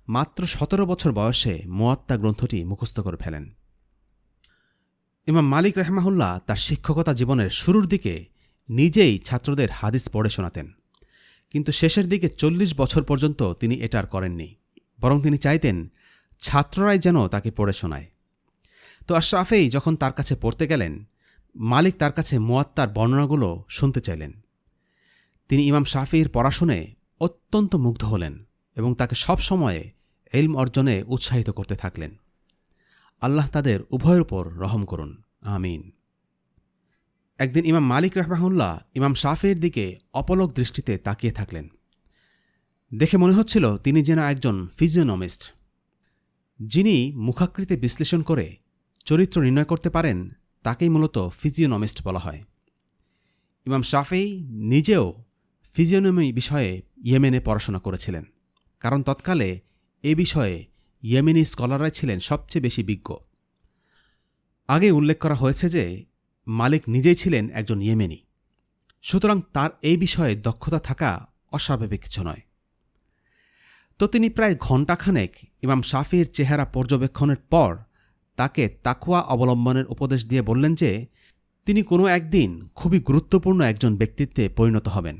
মাত্র 17 বছর বয়সে মুয়াত্তা গ্রন্থটি মুখস্থ করে ফেলেন। ইমাম মালিক রাহিমাহুল্লাহ তার শিক্ষকতা জীবনের শুরুর দিকে নিজেই ছাত্রদের হাদিস পড়ে শোনাতেন, কিন্তু শেষের দিকে 40 বছর পর্যন্ত তিনি এটা আর করেননি, বরং তিনি চাইতেন ছাত্ররাই যেন তাকে পড়ে শোনায়। তো শাফিঈ যখন তার কাছে পড়তে গেলেন, মালিক তার কাছে মুয়াত্তার বর্ণনাগুলো শুনতে চাইলেন। তিনি ইমাম শাফিঈর পড়া শুনে অত্যন্ত মুগ্ধ হলেন এবং তাকে সব সময়ে ইলম অর্জনে উৎসাহিত করতে থাকলেন। আল্লাহ তাদের উভয়ের উপর রহম করুন, আমিন। একদিন ইমাম মালিক রাহিমাহুল্লাহ ইমাম শাফিঈর দিকে অপলক দৃষ্টিতে তাকিয়ে থাকলেন। দেখে মনে হচ্ছিল তিনি যেন একজন ফিজিওনমিস্ট। যিনি মুখাকৃতি বিশ্লেষণ করে চরিত্র নির্ণয় করতে পারেন তাকেই মূলত ফিজিওনমিস্ট বলা হয়। ইমাম শাফিঈ নিজেও ফিজিওনমি বিষয়ে ইয়েমেনে পড়াশোনা করেছিলেন, কারণ তৎকালে এ বিষয়ে ইয়েমেনি স্কলাররাই ছিলেন সবচেয়ে বেশি বিজ্ঞ। আগে উল্লেখ করা হয়েছে যে মালিক নিজেই ছিলেন একজন ইয়েমেনি, সুতরাং তার এই বিষয়ে দক্ষতা থাকা অস্বাভাবিক কিছু নয়। তো তিনি প্রায় ঘণ্টাখানেক ইমাম শাফিঈর চেহারা পর্যবেক্ষণের পর তাকে তাকওয়া অবলম্বনের উপদেশ দিয়ে বললেন যে তিনি কোনো একদিন খুবই গুরুত্বপূর্ণ একজন ব্যক্তিত্বে পরিণত হবেন।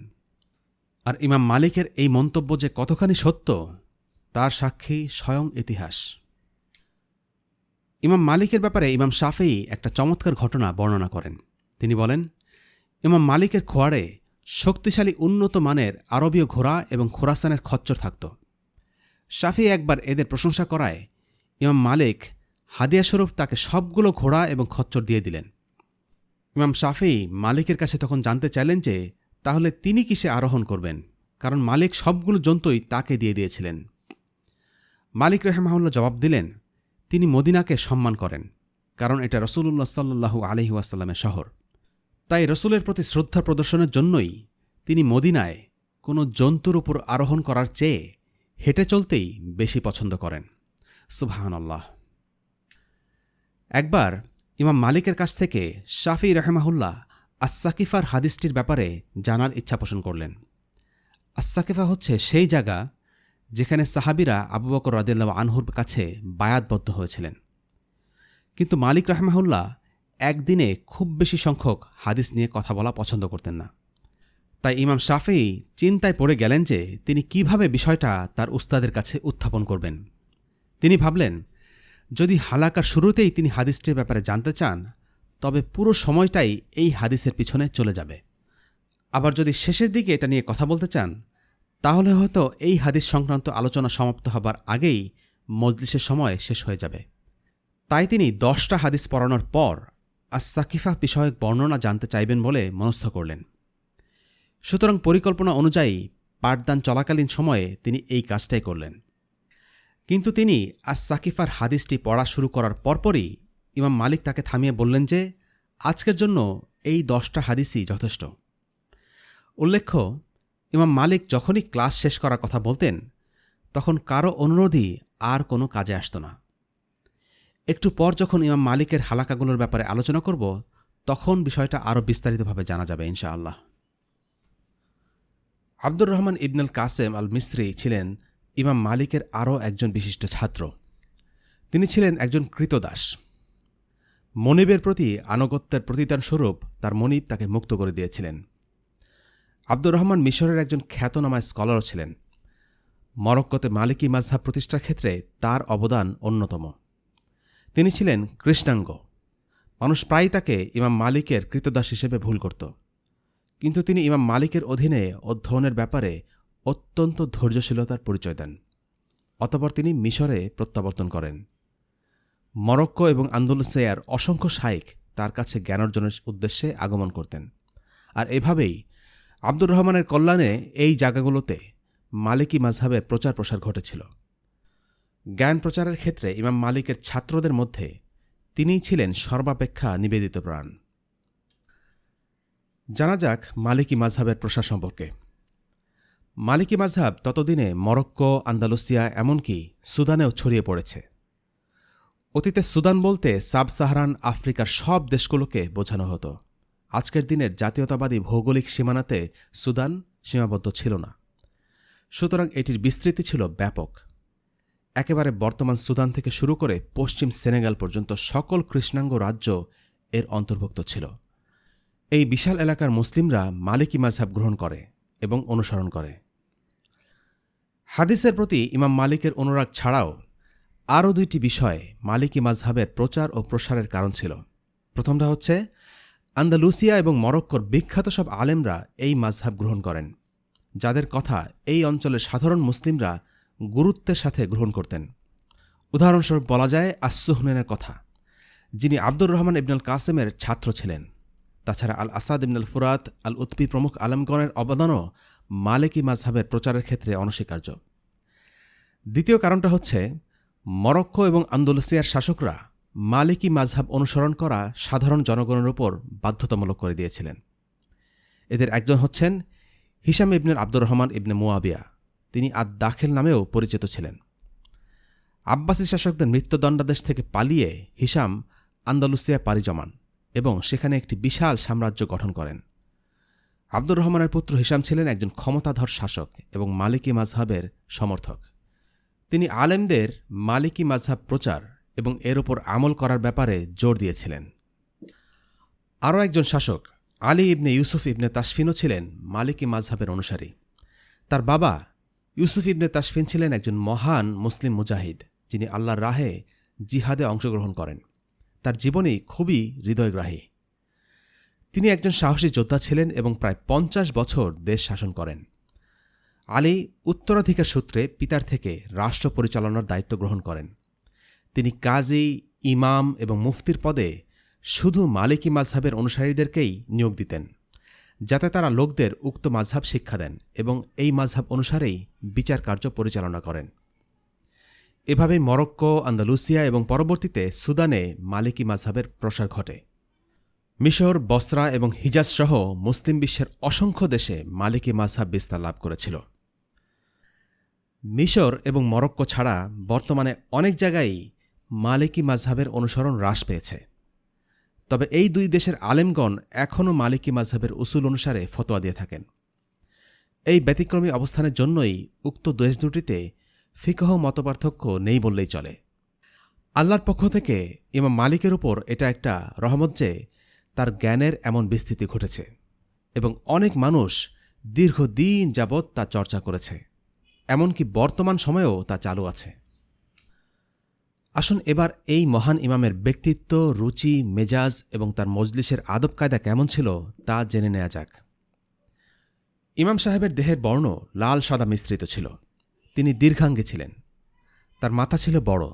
আর ইমাম মালিকের এই মন্তব্য যে কতখানি সত্য তার সাক্ষী স্বয়ং ইতিহাস। ইমাম মালিকের ব্যাপারে ইমাম শাফিঈ একটা চমৎকার ঘটনা বর্ণনা করেন। তিনি বলেন, ইমাম মালিকের খোয়ারে শক্তিশালী উন্নত মানের আরবীয় ঘোড়া এবং খোরাসানের খচ্চর থাকত। শাফিঈ একবার এদের প্রশংসা করায় ইমাম মালিক হাদিয়াস্বরূপ তাকে সবগুলো ঘোড়া এবং খচ্চর দিয়ে দিলেন। ইমাম শাফিঈ মালিকের কাছে তখন জানতে চাইলেন যে তাহলে তিনি কিসে আরোহণ করবেন, কারণ মালিক সবগুলো জন্তুই তাকে দিয়ে দিয়েছিলেন। মালিক রাহিমাহুল্লাহ জবাব দিলেন, তিনি মদিনাকে সম্মান করেন, কারণ এটা রাসূলুল্লাহ সাল্লাল্লাহু আলাইহি ওয়াসাল্লামের শহর। তাই রাসূলের প্রতি শ্রদ্ধা প্রদর্শনের জন্যই তিনি মদিনায় কোনো জন্তুর উপর আরোহণ করার চেয়ে হেঁটে চলতেই বেশি পছন্দ করেন। সুবহানাল্লাহ। একবার ইমাম মালিকের কাছ থেকে শাফিঈ রাহিমাহুল্লাহ আস-সাকিফার হাদিসটির ব্যাপারে জানার ইচ্ছা পোষণ করলেন। আস-সাকিফা হচ্ছে সেই জায়গা যেখানে সাহাবীরা আবু বকর রাদিয়াল্লাহু আনহুর কাছে বায়াতবদ্ধ হয়েছিলেন। কিন্তু মালিক রাহিমাহুল্লাহ একদিনে খুব বেশি সংখ্যক হাদিস নিয়ে কথা বলা পছন্দ করতেন না। তাই ইমাম শাফিঈ চিন্তায় পড়ে গেলেন যে তিনি কিভাবে বিষয়টা তার উস্তাদের কাছে উত্থাপন করবেন। তিনি ভাবলেন, যদি হালাকার শুরুতেই তিনি হাদিসটির ব্যাপারে জানতে চান, তবে পুরো সময়টাই এই হাদিসের পিছনে চলে যাবে। আবার যদি শেষের দিকে এটা নিয়ে কথা বলতে চান, তাহলে হয়তো এই হাদিস সংক্রান্ত আলোচনা সমাপ্ত হবার আগেই মজলিসের সময় শেষ হয়ে যাবে। তাই তিনি 10টা হাদিস পড়ানোর পর আস-সাকিফা বিষয়ক বর্ণনা জানতে চাইবেন বলে মনস্থ করলেন। সুতরাং পরিকল্পনা অনুযায়ী পাঠদান চলাকালীন সময়ে তিনি এই কাজটাই করলেন। কিন্তু তিনি আস-সাকিফার হাদিসটি পড়া শুরু করার পরপরই ইমাম মালিক তাকে থামিয়ে বললেন যে আজকের জন্য এই 10টা হাদিসই যথেষ্ট। উল্লেখ্য, ইমাম মালিক যখনই ক্লাস শেষ করার কথা বলতেন, তখন কারো অনুরোধই আর কোনো কাজে আসত না। একটু পর যখন ইমাম মালিকের হালাকাগুলোর ব্যাপারে আলোচনা করব তখন বিষয়টা আরও বিস্তারিতভাবে জানা যাবে ইনশাআল্লাহ। আব্দুর রহমান ইবনুল কাসেম আল মিসরি ছিলেন ইমাম মালিকের আরও একজন বিশিষ্ট ছাত্র। তিনি ছিলেন একজন কৃতদাস। মনিবের প্রতি আনুগত্যের প্রতিদানস্বরূপ তার মনিব তাকে মুক্ত করে দিয়েছিলেন। আব্দুর রহমান মিশরের একজন খ্যাতনামা স্কলারও ছিলেন। মরক্কোতে মালিকি মাযহাব প্রতিষ্ঠার ক্ষেত্রে তার অবদান অন্যতম। তিনি ছিলেন কৃষ্ণাঙ্গ। মানুষ প্রায়ই তাকে ইমাম মালিকের কৃতদাস হিসেবে ভুল করত, কিন্তু তিনি ইমাম মালিকের অধীনে অধ্যয়নের ব্যাপারে অত্যন্ত ধৈর্যশীলতার পরিচয় দেন। অতঃপর তিনি মিশরে প্রত্যাবর্তন করেন। মরক্কো এবং আন্দালুসিয়ার অসংখ্য শাইখ তার কাছে জ্ঞান অর্জনের উদ্দেশ্যে আগমন করতেন। আর এভাবেই আব্দুর রহমানের কল্যাণে এই জায়গাগুলোতে মালিকি মাযহাবের প্রচার প্রসার ঘটেছিল। জ্ঞান প্রচারের ক্ষেত্রে ইমাম মালিকের ছাত্রদের মধ্যে তিনিই ছিলেন সর্বাপেক্ষা নিবেদিত প্রাণ। জানা যাক মালিকি মাযহাবের প্রসার সম্পর্কে। মালিকি মাযহাব ততদিনে মরক্কো, আন্দালুসিয়া এমনকি সুদানেও ছড়িয়ে পড়েছে। অতীতে সুদান বলতে সাব সাহারান আফ্রিকার সব দেশগুলোকে বোঝানো হতো। আজকের দিনের জাতীয়তাবাদী ভৌগোলিক সীমানাতে সুদান সীমাবদ্ধ ছিল না, সুতরাং এটির বিস্তৃতি ছিল ব্যাপক। একেবারে বর্তমান সুদান থেকে শুরু করে পশ্চিম সেনেগাল পর্যন্ত সকল কৃষ্ণাঙ্গ রাজ্য এর অন্তর্ভুক্ত ছিল। এই বিশাল এলাকার মুসলিমরা মালিকি মাযহাব গ্রহণ করে এবং অনুসরণ করে। হাদিসের প্রতি ইমাম মালিকের অনুরাগ ছাড়াও আরও দুইটি বিষয় মালিকি মাযহাবের প্রচার ও প্রসারের কারণ ছিল। প্রথমটা হচ্ছে আন্দালুসিয়া এবং মরক্কোর বিখ্যাত সব আলেমরা এই মাযহাব গ্রহণ করেন, যাদের কথা এই অঞ্চলের সাধারণ মুসলিমরা গুরুত্বের সাথে গ্রহণ করতেন। উদাহরণস্বরূপ বলা যায় আস-সুহনুনের কথা, যিনি আব্দুর রহমান ইবনুল কাসেমের ছাত্র ছিলেন। তাছাড়া আল আসাদ ইবনুল ফুরাত, আল উতবি প্রমুখ আলেমগণের অবদানও মালিকি মাযহাবের প্রচারের ক্ষেত্রে অনস্বীকার্য। দ্বিতীয় কারণটা হচ্ছে মরক্কো এবং আন্দালুসিয়ার শাসকরা মালিকি মাযহাব অনুসরণ করা সাধারণ জনগণের উপর বাধ্যতামূলক করে দিয়েছিলেন। এদের একজন হচ্ছেন হিশাম ইবনুল আব্দুর রহমান ইবনে মুয়াবিয়া। তিনি আদ-দাখিল নামেও পরিচিত ছিলেন। আব্বাসী শাসকদের মৃত্যুদণ্ডাদেশ থেকে পালিয়ে হিশাম আন্দালুসিয়া পাড়ি জমান এবং সেখানে একটি বিশাল সাম্রাজ্য গঠন করেন। আব্দুর রহমানের পুত্র হিশাম ছিলেন একজন ক্ষমতাধর শাসক এবং মালিকি মাযহাবের সমর্থক। তিনি আলেমদের মালিকি মাযহাব প্রচার এবং এর উপর আমল করার ব্যাপারে জোর দিয়েছিলেন। আরও একজন শাসক আলী ইবনে ইউসুফ ইবনে তাশফিনও ছিলেন মালিকি মাযহাবের অনুসারী। তার বাবা ইউসুফ ইবনে তাশফিন ছিলেন একজন মহান মুসলিম মুজাহিদ, যিনি আল্লাহর রাহে জিহাদে অংশগ্রহণ করেন। তার জীবনী খুবই হৃদয়গ্রাহী। তিনি একজন সাহসী যোদ্ধা ছিলেন এবং প্রায় 50 বছর দেশ শাসন করেন। আলী উত্তরাধিকার সূত্রে পিতার থেকে রাষ্ট্র পরিচালনার দায়িত্ব গ্রহণ করেন। তিনি কাজী, ইমাম এবং মুফতির পদে শুধু মালিকি মাযহাবের অনুসারীদেরকেই নিয়োগ দিতেন, যাতে তারা লোকদের উক্ত মাযহাব শিক্ষা দেন এবং এই মাযহাব অনুসারেই বিচার কার্য পরিচালনা করেন। এভাবেই মরক্কো, আন্দালুসিয়া এবং পরবর্তীতে সুদানে মালিকি মাযহাবের প্রসার ঘটে। মিশর, বসরা এবং হিজাজ সহ মুসলিম বিশ্বের অসংখ্য দেশে মালিকি মাযহাব বিস্তার লাভ করেছিল। মিশর এবং মরক্কো ছাড়া বর্তমানে অনেক জায়গায় মালিকি মাযহাবের অনুসরণ হ্রাস পেয়েছে। তবে এই দুই দেশের আলেমগণ এখনও মালিকি মাযহাবের উসুল অনুসারে ফতোয়া দিয়ে থাকেন। এই ব্যতিক্রমী অবস্থানের জন্যই উক্ত দেশ দুটিতে ফিকহ মতপার্থক্য নেই বললেই চলে। আল্লাহর পক্ষ থেকে ইমাম মালিকের উপর এটা একটা রহমত যে তার জ্ঞানের এমন বিস্তৃতি ঘটেছে এবং অনেক মানুষ দীর্ঘদিন যাবৎ তা চর্চা করেছে, এমনকি বর্তমান সময়েও তা চালু আছে। আসুন এবার এই মহান ইমামের ব্যক্তিত্ব, রুচি, মেজাজ এবং তার মজলিসের আদব কায়দা কেমন ছিল তা জেনে নেওয়া যাক। ইমাম সাহেবের দেহের বর্ণ লাল সাদা মিশ্রিত ছিল। তিনি দীর্ঘাঙ্গী ছিলেন। তার মাথা ছিল বড়,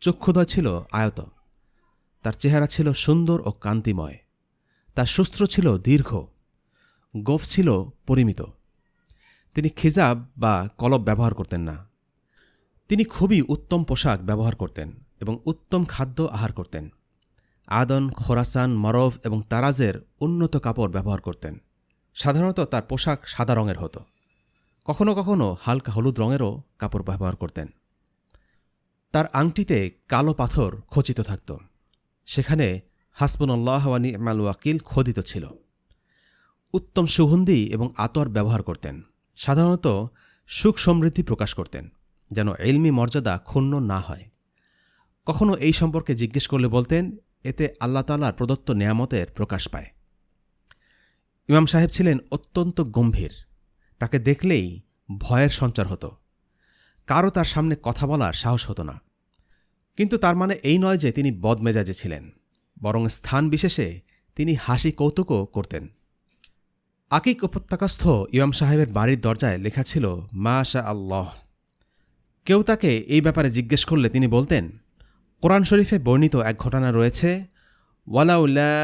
চক্ষুদ্বয় ছিল আয়ত। তার চেহারা ছিল সুন্দর ও কান্তিময়। তার সুস্ত্র ছিল দীর্ঘ, গোঁফ ছিল পরিমিত। তিনি খিজাব বা কলব ব্যবহার করতেন না। তিনি খুবই উত্তম পোশাক ব্যবহার করতেন এবং উত্তম খাদ্য আহার করতেন। আদন, খোরাসান, মরভ এবং তারাজের উন্নত কাপড় ব্যবহার করতেন। সাধারণত তার পোশাক সাদা রঙের হতো। কখনো কখনো হালকা হলুদ রঙেরও কাপড় ব্যবহার করতেন। তার আংটিতে কালো পাথর খচিত থাকত। সেখানে হাসবুনাল্লাহ ওয়া নি'মাল ওয়াকিল খোদিত ছিল। উত্তম সুগন্ধি এবং আতর ব্যবহার করতেন। সাধারণত সুখ সমৃদ্ধি প্রকাশ করতেন, যেন ইলমি মর্যাদা ক্ষুণ্ণ না হয়। কখনো এই সম্পর্কে জিজ্ঞেস করলে বলতেন, এতে আল্লাহ তাআলার প্রদত্ত নেয়ামতের প্রকাশ পায়। ইমাম সাহেব ছিলেন অত্যন্ত গম্ভীর। তাকে দেখলেই ভয়ের সঞ্চার হতো। কারও তার সামনে কথা বলার সাহস হতো না। কিন্তু তার মানে এই নয় যে তিনি বদমেজাজে ছিলেন, বরং স্থান বিশেষে তিনি হাসি কৌতুকও করতেন। আকিক উপত্যকাস্থ ইমাম সাহেবের বাড়ির দরজায় লেখা ছিল মাশা আল্লাহ। কেউ তাকে এই ব্যাপারে জিজ্ঞেস করলে তিনি বলতেন, কোরআন শরীফে বর্ণিত এক ঘটনা রয়েছে, ওয়ালাউলা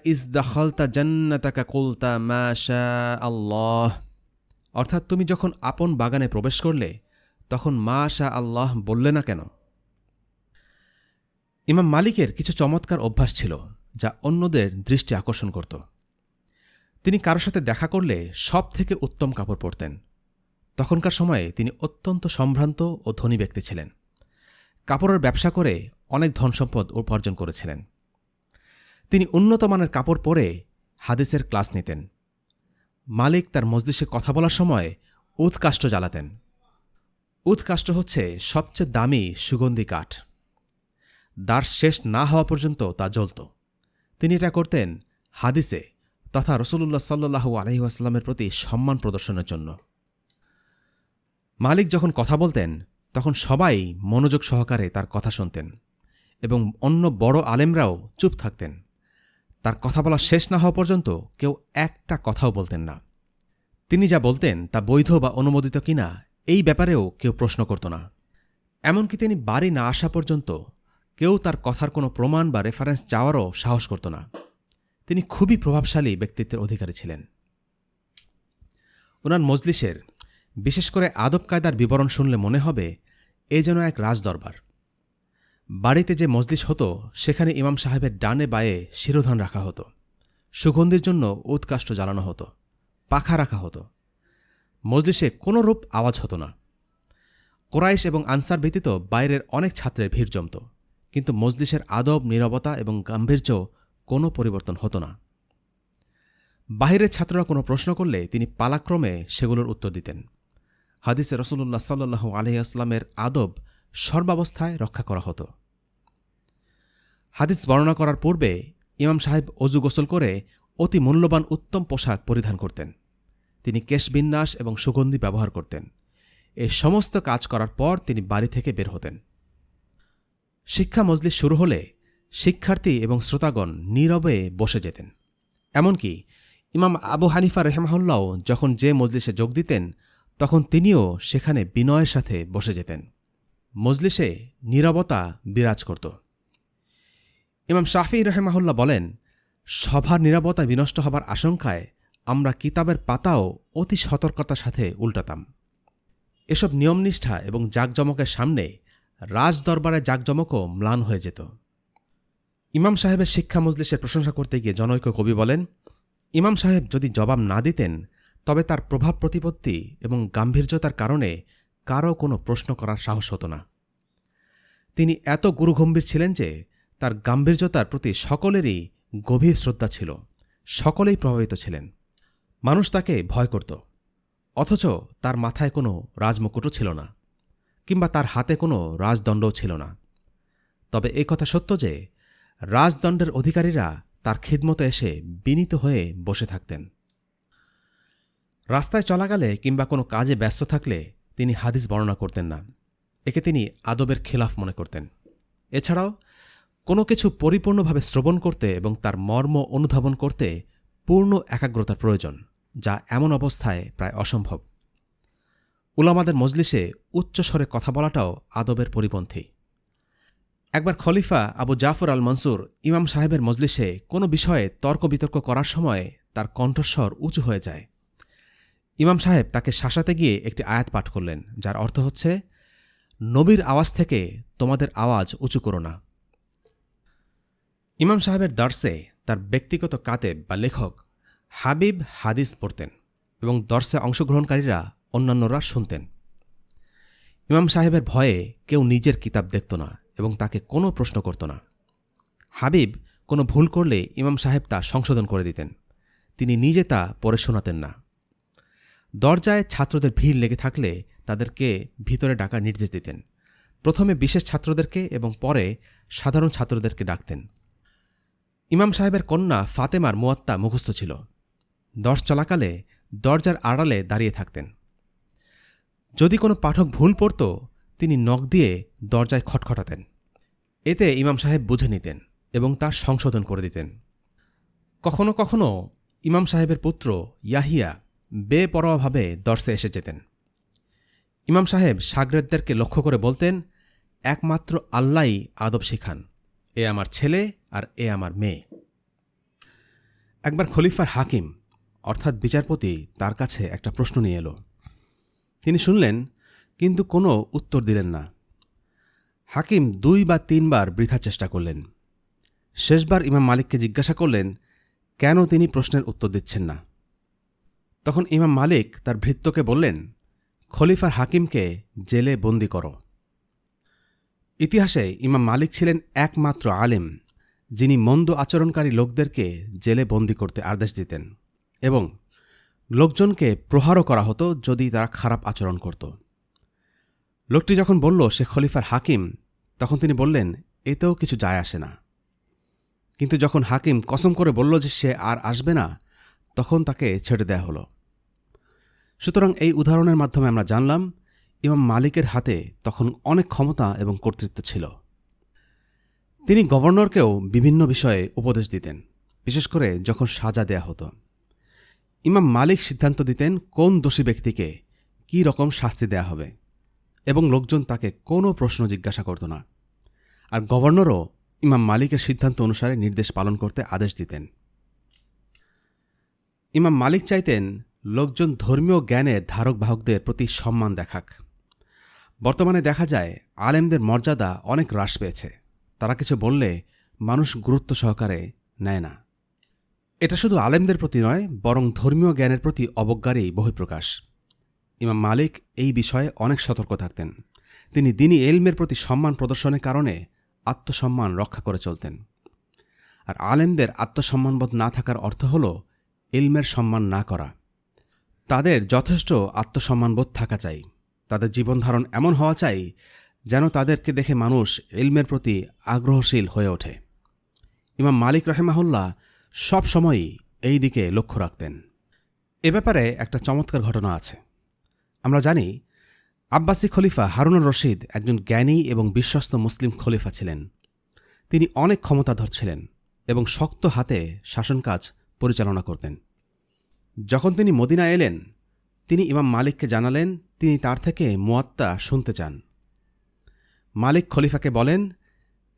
ইজ দাখালতা জান্নাতাকা কুলতা মাশা আল্লাহ, অর্থাৎ তুমি যখন আপন বাগানে প্রবেশ করলে তখন মাশা আল্লাহ বললে না কেন? ইমাম মালিকের কিছু চমৎকার অভ্যাস ছিল যা অন্যদের দৃষ্টি আকর্ষণ করত। তিনি কারো সাথে দেখা করলে সব থেকে উত্তম কাপড় পরতেন। তখনকার সময়ে তিনি অত্যন্ত সম্ভ্রান্ত ও ধনী ব্যক্তি ছিলেন। কাপড়ের ব্যবসা করে অনেক ধনসম্পদ উপার্জন করেছিলেন। তিনি উন্নত মানের কাপড় পরে হাদিসের ক্লাস নিতেন। মালিক তার মজলিসে কথা বলার সময় উদ কাষ্ঠ জ্বালাতেন। উদ কাষ্ঠ হচ্ছে সবচেয়ে দামি সুগন্ধি কাঠ। দার শেষ না হওয়া পর্যন্ত তা জ্বলত। তিনি এটা করতেন হাদিসে তথা রসুলুল্লাহ সাল্লাল্লাহু আলাইহি ওয়াসাল্লামের প্রতি সম্মান প্রদর্শনের জন্য। মালিক যখন কথা বলতেন তখন সবাই মনোযোগ সহকারে তার কথা শুনতেন এবং অন্য বড় আলেমরাও চুপ থাকতেন। তার কথা বলা শেষ না হওয়া পর্যন্ত কেউ একটা কথাও বলতেন না। তিনি যা বলতেন তা বৈধ বা অনুমোদিত কিনা এই ব্যাপারেও কেউ প্রশ্ন করত না। এমনকি তিনি বাড়ি না আসা পর্যন্ত কেউ তার কথার কোনো প্রমাণ বা রেফারেন্স চাওয়ারও সাহস করত না। তিনি খুবই প্রভাবশালী ব্যক্তিত্বের অধিকারী ছিলেন। ওনার মজলিসের বিশেষ করে আদব কায়দার বিবরণ শুনলে মনে হবে এ যেন এক রাজদরবার। বাড়িতে যে মজলিস হতো সেখানে ইমাম সাহেবের ডানে বায়ে শিরোধান রাখা হতো, সুগন্ধির জন্য উৎকাষ্ঠ জ্বালানো হতো, পাখা রাখা হতো। মজলিসে কোনো রূপ আওয়াজ হতো না। কোরাইশ এবং আনসার ব্যতীত বাইরের অনেক ছাত্রের ভিড় জমত, কিন্তু মজলিসের আদব, নীরবতা এবং গাম্ভীর্য কোনো পরিবর্তন হতো না। বাহিরের ছাত্ররা কোনো প্রশ্ন করলে তিনি পালাক্রমে সেগুলোর উত্তর দিতেন। হাদিসে রসুলুল্লাহ সাল্লাল্লাহু আলাইহি ওয়াসাল্লামের আদব সর্বাবস্থায় রক্ষা করা হতো। হাদিস বর্ণনা করার পূর্বে ইমাম সাহেব অজু গোসল করে অতি মূল্যবান উত্তম পোশাক পরিধান করতেন। তিনি কেশবিন্যাস এবং সুগন্ধি ব্যবহার করতেন। এই সমস্ত কাজ করার পর তিনি বাড়ি থেকে বের হতেন। শিক্ষা মজলিস শুরু হলে শিক্ষার্থী এবং শ্রোতাগণ নীরবে বসে যেতেন। এমনকি ইমাম আবু হানিফা রাহিমাহুল্লাহ যখন যে মজলিসে যোগ দিতেন তখন তিনিও সেখানে বিনয়ের সাথে বসে যেতেন। মজলিসে নীরবতা বিরাজ করত। ইমাম শাফিঈ রাহিমাহুল্লাহ বলেন, সভার নীরবতা বিনষ্ট হবার আশঙ্কায় আমরা কিতাবের পাতাও অতি সতর্কতার সাথে উল্টাতাম। এসব নিয়মনিষ্ঠা এবং জাঁকজমকের সামনে রাজদরবারের জাঁকজমকও ম্লান হয়ে যেত। ইমাম সাহেবের শিক্ষা মজলিসের প্রশংসা করতে গিয়ে জনৈক কবি বলেন, ইমাম সাহেব যদি জবাব না দিতেন তবে তার প্রভাব প্রতিপত্তি এবং গাম্ভীর্যতার কারণে কারও কোনো প্রশ্ন করার সাহস হতো না। তিনি এত গুরুগম্ভীর ছিলেন যে তার গাম্ভীর্যতার প্রতি সকলেরই গভীর শ্রদ্ধা ছিল, সকলেই প্রভাবিত ছিলেন। মানুষ তাকে ভয় করত, অথচ তার মাথায় কোনো রাজমুকুটও ছিল না, কিংবা তার হাতে কোনো রাজদণ্ডও ছিল না। তবে এই কথা সত্য যে রাজদণ্ডের অধিকারীরা তার খিদমতে এসে বিনীত হয়ে বসে থাকতেন। রাস্তায় চলাকালে কিংবা কোনো কাজে ব্যস্ত থাকলে তিনি হাদিস বর্ণনা করতেন না। একে তিনি আদবের খেলাফ মনে করতেন। এছাড়াও কোনো কিছু পরিপূর্ণভাবে শ্রবণ করতে এবং তার মর্ম অনুধাবন করতে পূর্ণ একাগ্রতার প্রয়োজন, যা এমন অবস্থায় প্রায় অসম্ভব। উলামাদের মজলিসে উচ্চস্বরে কথা বলাটাও আদবের পরিপন্থী। একবার খলিফা আবু জাফর আল মনসুর ইমাম সাহেবের মজলিসে কোনো বিষয়ে তর্ক বিতর্ক করার সময় তার কণ্ঠস্বর উঁচু হয়ে যায়। ইমাম সাহেব তাকে শাসাতে গিয়ে একটি আয়াত পাঠ করলেন, যার অর্থ হচ্ছে, নবীর আওয়াজ থেকে তোমাদের আওয়াজ উঁচু করো না। ইমাম সাহেবের দর্সে তার ব্যক্তিগত কাতেব বা লেখক হাবিব হাদিস পড়তেন এবং দর্সে অংশগ্রহণকারীরা অন্যান্যরা শুনতেন। ইমাম সাহেবের ভয়ে কেউ নিজের কিতাব দেখত না এবং তাকে কোনো প্রশ্ন করত না। হাবিব কোনো ভুল করলে ইমাম সাহেব তা সংশোধন করে দিতেন, তিনি নিজে তা পড়ে শোনাতেন না। দরজায় ছাত্রদের ভিড় লেগে থাকলে তাদেরকে ভিতরে ডাকার নির্দেশ দিতেন। প্রথমে বিশেষ ছাত্রদেরকে এবং পরে সাধারণ ছাত্রদেরকে ডাকতেন। ইমাম সাহেবের কন্যা ফাতেমার মুয়াত্তা মুখস্থ ছিল। দর্শ চলাকালে দরজার আড়ালে দাঁড়িয়ে থাকতেন। যদি কোনো পাঠক ভুল পড়ত, তিনি নখ দিয়ে দরজায় খটখটাতেন। এতে ইমাম সাহেব বুঝে নিতেন এবং তার সংশোধন করে দিতেন। কখনো কখনো ইমাম সাহেবের পুত্র ইয়াহিয়া বেপরোয়াভাবে দর্শে এসে যেতেন। ইমাম সাহেব শাগরেদদেরকে লক্ষ্য করে বলতেন, একমাত্র আল্লাহই আদব শিখান, এ আমার ছেলে আর এ আমার মেয়ে। একবার খলিফার হাকিম অর্থাৎ বিচারপতি তার কাছে একটা প্রশ্ন নিয়ে এলো। তিনি শুনলেন কিন্তু কোনো উত্তর দিলেন না। হাকিম 2 বা 3 বার বৃথা চেষ্টা করলেন। শেষবার ইমাম মালিককে জিজ্ঞাসা করলেন কেন তিনি প্রশ্নের উত্তর দিচ্ছেন না। তখন ইমাম মালিক তার ভৃত্যকে বললেন, খলিফার হাকিমকে জেলে বন্দী করো। ইতিহাসে ইমাম মালিক ছিলেন একমাত্র আলেম যিনি মন্দ আচরণকারী লোকদেরকে জেলে বন্দী করতে আদেশ দিতেন এবং লোকজনকে প্রহারও করা হতো যদি তারা খারাপ আচরণ করত। লোকটি যখন বলল সে খলিফার হাকিম, তখন তিনি বললেন, এতেও কিছু যায় আসে না। কিন্তু যখন হাকিম কসম করে বলল যে সে আর আসবে না, তখন তাকে ছেড়ে দেয়া হলো। সুতরাং এই উদাহরণের মাধ্যমে আমরা জানলাম ইমাম মালিকের হাতে তখন অনেক ক্ষমতা এবং কর্তৃত্ব ছিল। তিনি গভর্নরকেও বিভিন্ন বিষয়ে উপদেশ দিতেন, বিশেষ করে যখন সাজা দেয়া হতো। ইমাম মালিক সিদ্ধান্ত দিতেন কোন দোষী ব্যক্তিকে কী রকম শাস্তি দেয়া হবে এবং লোকজন তাকে কোনো প্রশ্ন জিজ্ঞাসা করত না। আর গভর্নরও ইমাম মালিকের সিদ্ধান্ত অনুসারে নির্দেশ পালন করতে আদেশ দিতেন। ইমাম মালিক চাইতেন লোকজন ধর্মীয় জ্ঞানের ধারক বাহকদের প্রতি সম্মান দেখাক। বর্তমানে দেখা যায় আলেমদের মর্যাদা অনেক হ্রাস পেয়েছে। তারা কিছু বললে মানুষ গুরুত্ব সহকারে নেয় না। এটা শুধু আলেমদের প্রতি নয়, বরং ধর্মীয় জ্ঞানের প্রতি অবজ্ঞারই বহিঃপ্রকাশ। ইমাম মালিক এই বিষয়ে অনেক সতর্ক থাকতেন। তিনি দ্বীনি ইলমের প্রতি সম্মান প্রদর্শনের কারণে আত্মসম্মান রক্ষা করে চলতেন। আর আলেমদের আত্মসম্মানবোধ না থাকার অর্থ হল ইলমের সম্মান না করা। তাদের যথেষ্ট আত্মসম্মানবোধ থাকা চাই। তাদের জীবনধারণ এমন হওয়া চাই যেন তাদেরকে দেখে মানুষ ইলমের প্রতি আগ্রহশীল হয়ে ওঠে। ইমাম মালিক রাহিমাহুল্লাহ সব সময়ই এই দিকে লক্ষ্য রাখতেন। এ ব্যাপারে একটা চমৎকার ঘটনা আছে। আমরা জানি আব্বাসী খলিফা হারুনুর রশিদ একজন জ্ঞানী এবং বিশ্বস্ত মুসলিম খলিফা ছিলেন। তিনি অনেক ক্ষমতাধর ছিলেন এবং শক্ত হাতে শাসনকাজ পরিচালনা করতেন। যখন তিনি মদিনা এলেন, তিনি ইমাম মালিককে জানালেন তিনি তার থেকে মুয়াত্তা শুনতে চান। মালিক খলিফাকে বলেন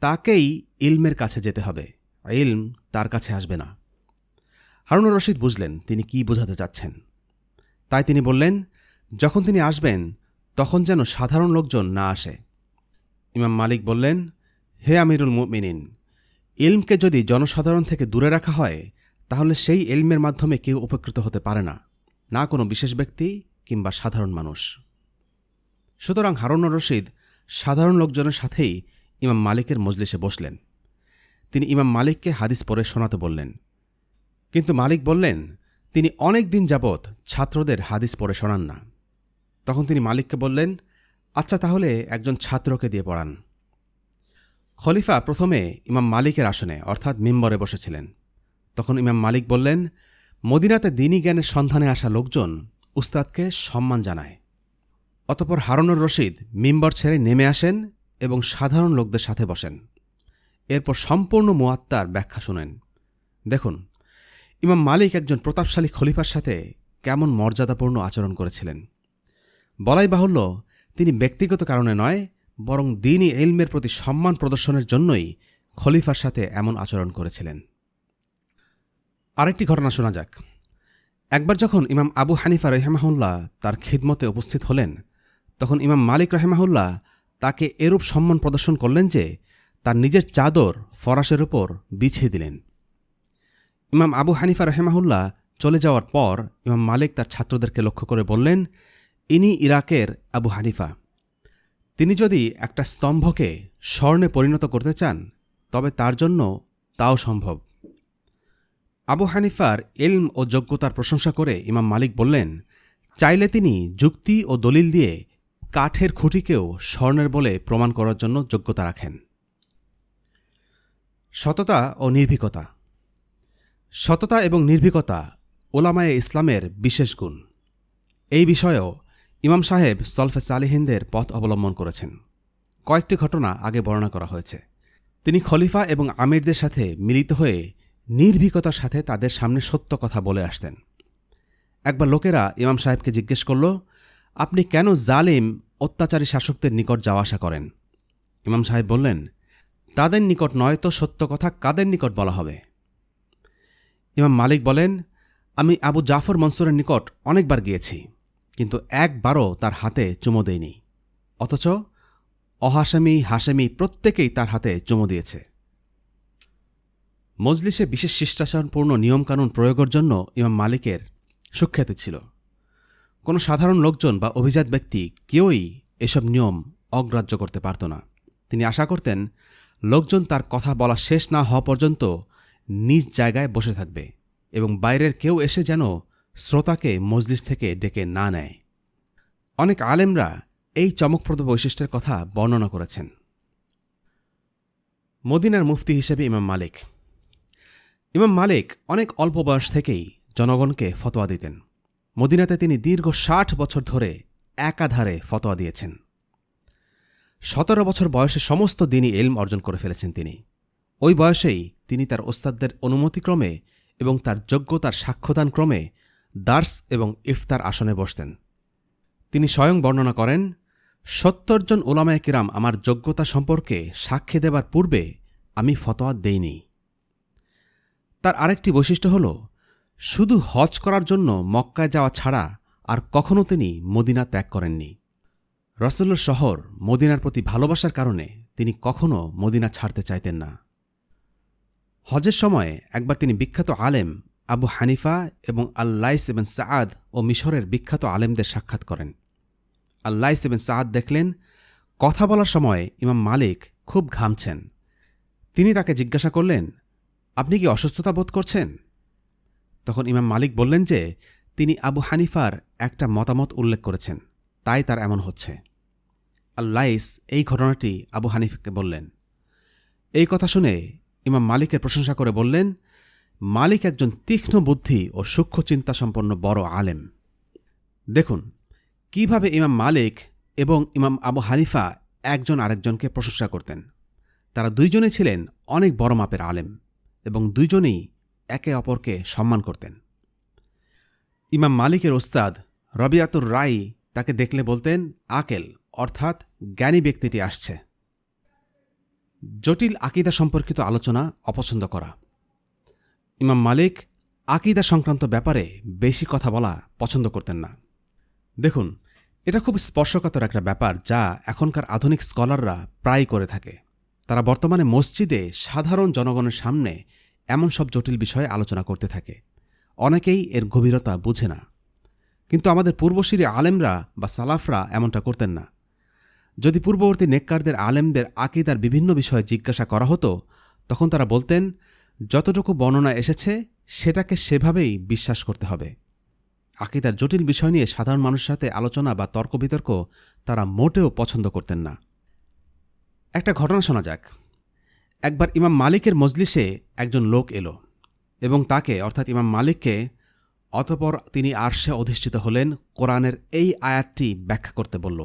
তাকেই ইলমের কাছে যেতে হবে, ইলম তার কাছে আসবে না। হারুনুর রশিদ বুঝলেন তিনি কি বোঝাতে চাচ্ছেন। তাই তিনি বললেন যখন তিনি আসবেন তখন যেন সাধারণ লোকজন না আসে। ইমাম মালিক বললেন, হে আমিরুল মুমিনিন, ইলমকে যদি জনসাধারণ থেকে দূরে রাখা হয় তাহলে সেই ইলমের মাধ্যমে কেউ উপকৃত হতে পারে না, না কোনো বিশেষ ব্যক্তি কিংবা সাধারণ মানুষ। সুতরাং হারুনুর রশিদ সাধারণ লোকজনের সাথেই ইমাম মালিকের মজলিসে বসলেন। তিনি ইমাম মালিককে হাদিস পড়ে শোনাতে বললেন। কিন্তু মালিক বললেন তিনি অনেক দিন যাবৎ ছাত্রদের হাদিস পড়ে শোনান না। তখন তিনি মালিককে বললেন, আচ্ছা তাহলে একজন ছাত্রকে দিয়ে পড়ান। খলিফা প্রথমে ইমাম মালিকের আসনে অর্থাৎ মিম্বরে বসেছিলেন। তখন ইমাম মালিক বললেন, মদিনাতে দ্বীনি জ্ঞানের সন্ধানে আসা লোকজন উস্তাদকে সম্মান জানায়। অতঃপর হারুনুর রশিদ মিম্বর ছেড়ে নেমে আসেন এবং সাধারণ লোকদের সাথে বসেন। এরপর সম্পূর্ণ মুয়াত্তার ব্যাখ্যা শুনেন। দেখুন ইমাম মালিক একজন প্রতাপশালী খলিফার সাথে কেমন মর্যাদাপূর্ণ আচরণ করেছিলেন। বলাই বাহুল্য তিনি ব্যক্তিগত কারণে নয়, বরং দ্বীনি ইলমের প্রতি সম্মান প্রদর্শনের জন্যই খলিফার সাথে এমন আচরণ করেছিলেন। আরেকটি ঘটনা শোনা যাক। একবার যখন ইমাম আবু হানিফা রাহিমাহুল্লাহ তার খিদমতে উপস্থিত হলেন, তখন ইমাম মালিক রাহিমাহুল্লাহ তাকে এরূপ সম্মান প্রদর্শন করলেন যে তার নিজের চাদর ফরাশের উপর বিছিয়ে দিলেন। ইমাম আবু হানিফা রাহিমাহুল্লাহ চলে যাওয়ার পর ইমাম মালিক তার ছাত্রদেরকে লক্ষ্য করে বললেন, ইনি ইরাকের আবু হানিফা। তিনি যদি একটা স্তম্ভকে স্বর্ণে পরিণত করতে চান তবে তার জন্য তাও সম্ভব। আবু হানিফার ইলম ও যোগ্যতার প্রশংসা করে ইমাম মালিক বললেন, চাইলে তিনি যুক্তি ও দলিল দিয়ে কাঠের খুঁটিকেও স্বর্ণের বলে প্রমাণ করার জন্য যোগ্যতা রাখেন। সততা ও নির্ভীকতা। সততা এবং নির্ভীকতা ওলামায়ে ইসলামের বিশেষ গুণ। এই বিষয়েও ইমাম সাহেব সলফে সালিহিনদের পথ অবলম্বন করেছেন। কয়েকটি ঘটনা আগে বর্ণনা করা হয়েছে। তিনি খলিফা এবং আমিরদের সাথে মিলিত হয়ে নির্ভীকতার সাথে তাদের সামনে সত্য কথা বলে আসতেন। একবার লোকেরা ইমাম সাহেবকে জিজ্ঞেস করল, আপনি কেন জালিম অত্যাচারী শাসকদের নিকট যাওয়া আসা করেন? ইমাম সাহেব বললেন, তাদের নিকট নয় তো সত্য কথা কাদের নিকট বলা হবে? ইমাম মালিক বলেন, আমি আবু জাফর মনসুরের নিকট অনেকবার গিয়েছি, কিন্তু একবারও তার হাতে চুমো দেয়নি, অথচ অহাশেমি হাশেমি প্রত্যেকেই তার হাতে চুমো দিয়েছে। মজলিসে বিশেষ শিষ্টাচারপূর্ণ নিয়মকানুন প্রয়োগের জন্য ইমাম মালিকের সুখ্যাতি ছিল। কোনো সাধারণ লোকজন বা অভিজাত ব্যক্তি কেউই এসব নিয়ম অগ্রাহ্য করতে পারত না। তিনি আশা করতেন লোকজন তার কথা বলা শেষ না হওয়া পর্যন্ত নিজ জায়গায় বসে থাকবে এবং বাইরের কেউ এসে যেন শ্রোতাকে মজলিস থেকে ডেকে না নেয়। অনেক আলেমরা এই চমকপ্রদ বৈশিষ্ট্যের কথা বর্ণনা করেছেন। মদিনার মুফতি হিসেবে ইমাম মালিক। ইমাম মালিক অনেক অল্প বয়স থেকেই জনগণকে ফতোয়া দিতেন। মদিনাতে তিনি দীর্ঘ ৬০ বছর ধরে একাধারে ফতোয়া দিয়েছেন। ১৭ বছর বয়সে সমস্ত দিনই ইলম অর্জন করে ফেলেছেন তিনি। ওই বয়সেই তিনি তার ওস্তাদদের অনুমতিক্রমে এবং তার যোগ্যতার সাক্ষ্যদান ক্রমে দার্স এবং ইফতার আসনে বসতেন। তিনি স্বয়ং বর্ণনা করেন, ৭০ জন উলামায়ে কিরাম আমার যোগ্যতা সম্পর্কে সাক্ষী দেবার পূর্বে আমি ফতোয়া দেইনি। তার আরেকটি বৈশিষ্ট্য হল, শুধু হজ করার জন্য মক্কায় যাওয়া ছাড়া আর কখনও তিনি মদিনা ত্যাগ করেননি। রাসূলের শহর মদিনার প্রতি ভালোবাসার কারণে তিনি কখনও মদিনা ছাড়তে চাইতেন না। হজের সময় একবার তিনি বিখ্যাত আলেম আবু হানিফা এবং আল-লাইস ইবনে সাআদ ও মিশরের বিখ্যাত আলেমদের সাক্ষাৎ করেন। আল-লাইস ইবনে সাআদ দেখলেন কথা বলার সময় ইমাম মালিক খুব ঘামছেন। তিনি তাকে জিজ্ঞাসা করলেন, আপনি কি অসুস্থতা বোধ করছেন? তখন ইমাম মালিক বললেন যে তিনি আবু হানিফার একটা মতামত উল্লেখ করেছেন, তাই তার এমন হচ্ছে। আল-লাইস এই ঘটনাটি আবু হানিফাকে বললেন। এই কথা শুনে ইমাম মালিকের প্রশংসা করে বললেন, মালিক একজন তীক্ষ্ণ বুদ্ধি ও সূক্ষ্ম চিন্তাসম্পন্ন বড় আলেম। দেখুন কিভাবে ইমাম মালিক এবং ইমাম আবু হানিফা একজন আরেকজনকে প্রশংসা করতেন। তারা দুইজনে ছিলেন অনেক বড় মাপের আলেম এবং দুইজনেই একে অপরকে সম্মান করতেন। ইমাম মালিকের ওস্তাদ রবিয়াতুর রাই তাকে দেখলে বলতেন, আকেল অর্থাৎ জ্ঞানী ব্যক্তিটি আসছে। জটিল আকিদা সম্পর্কিত আলোচনা অপছন্দ করা। ইমাম মালিক আকিদা সংক্রান্ত ব্যাপারে বেশি কথা বলা পছন্দ করতেন না। দেখুন, এটা খুব স্পর্শকাতর একটা ব্যাপার যা এখনকার আধুনিক স্কলাররা প্রায় করে থাকে। তারা বর্তমানে মসজিদে সাধারণ জনগণের সামনে এমন সব জটিল বিষয়ে আলোচনা করতে থাকে। অনেকেই এর গভীরতা বুঝে না, কিন্তু আমাদের পূর্বসূরি আলেমরা বা সালাফরা এমনটা করতেন না। যদি পূর্ববর্তী নেককারদের আলেমদের আকিদার বিভিন্ন বিষয়ে জিজ্ঞাসা করা হতো, তখন তারা বলতেন, যতটুকু বর্ণনা এসেছে সেটাকে সেভাবেই বিশ্বাস করতে হবে। আকিদার জটিল বিষয় নিয়ে সাধারণ মানুষের সাথে আলোচনা বা তর্ক বিতর্ক তারা মোটেও পছন্দ করতেন না। একটা ঘটনা শোনা যাক। একবার ইমাম মালিকের মজলিসে একজন লোক এলো এবং তাকে অর্থাৎ ইমাম মালিককে, অতঃপর তিনি আরশে অধিষ্ঠিত হলেন, কোরআনের এই আয়াতটি ব্যাখ্যা করতে বলল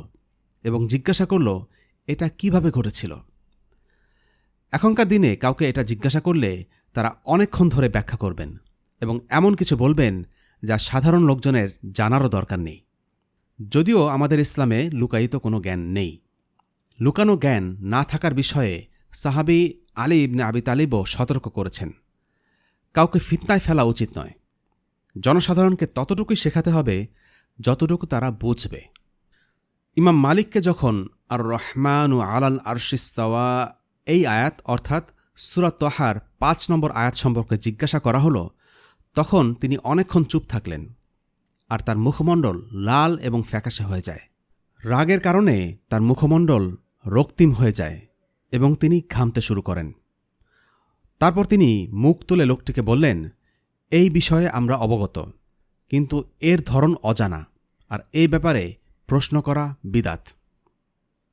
এবং জিজ্ঞাসা করল এটা কিভাবে ঘটেছিল। এখনকার দিনে কাউকে এটা জিজ্ঞাসা করলে তারা অনেকক্ষণ ধরে ব্যাখ্যা করবেন এবং এমন কিছু বলবেন যা সাধারণ লোকজনের জানারও দরকার নেই। যদিও আমাদের ইসলামে লুকায়িত কোনো জ্ঞান নেই। লুকানো জ্ঞান না থাকার বিষয়ে সাহাবী আলী ইবনে আবি তালিবও সতর্ক করেছেন। কাউকে ফিতনায় ফেলা উচিত নয়। জনসাধারণকে ততটুকুই শেখাতে হবে যতটুকু তারা বুঝবে। ইমাম মালিককে যখন আর রহমানু আলাল আরশিস্তাওয়া এই আয়াত অর্থাৎ সূরা তাহার ৫ নম্বর আয়াত সম্পর্কে জিজ্ঞাসা করা হলো, তখন তিনি অনেকক্ষণ চুপ থাকলেন আর তার মুখমণ্ডল লাল এবং ফ্যাকাশে হয়ে যায়। রাগের কারণে তার মুখমণ্ডল রক্তিম হয়ে যায় এবং তিনি ঘামতে শুরু করেন। তারপর তিনি মুখ তুলে লোকটিকে বললেন, এই বিষয়ে আমরা অবগত, কিন্তু এর ধরন অজানা, আর এই ব্যাপারে প্রশ্ন করা বিদাত।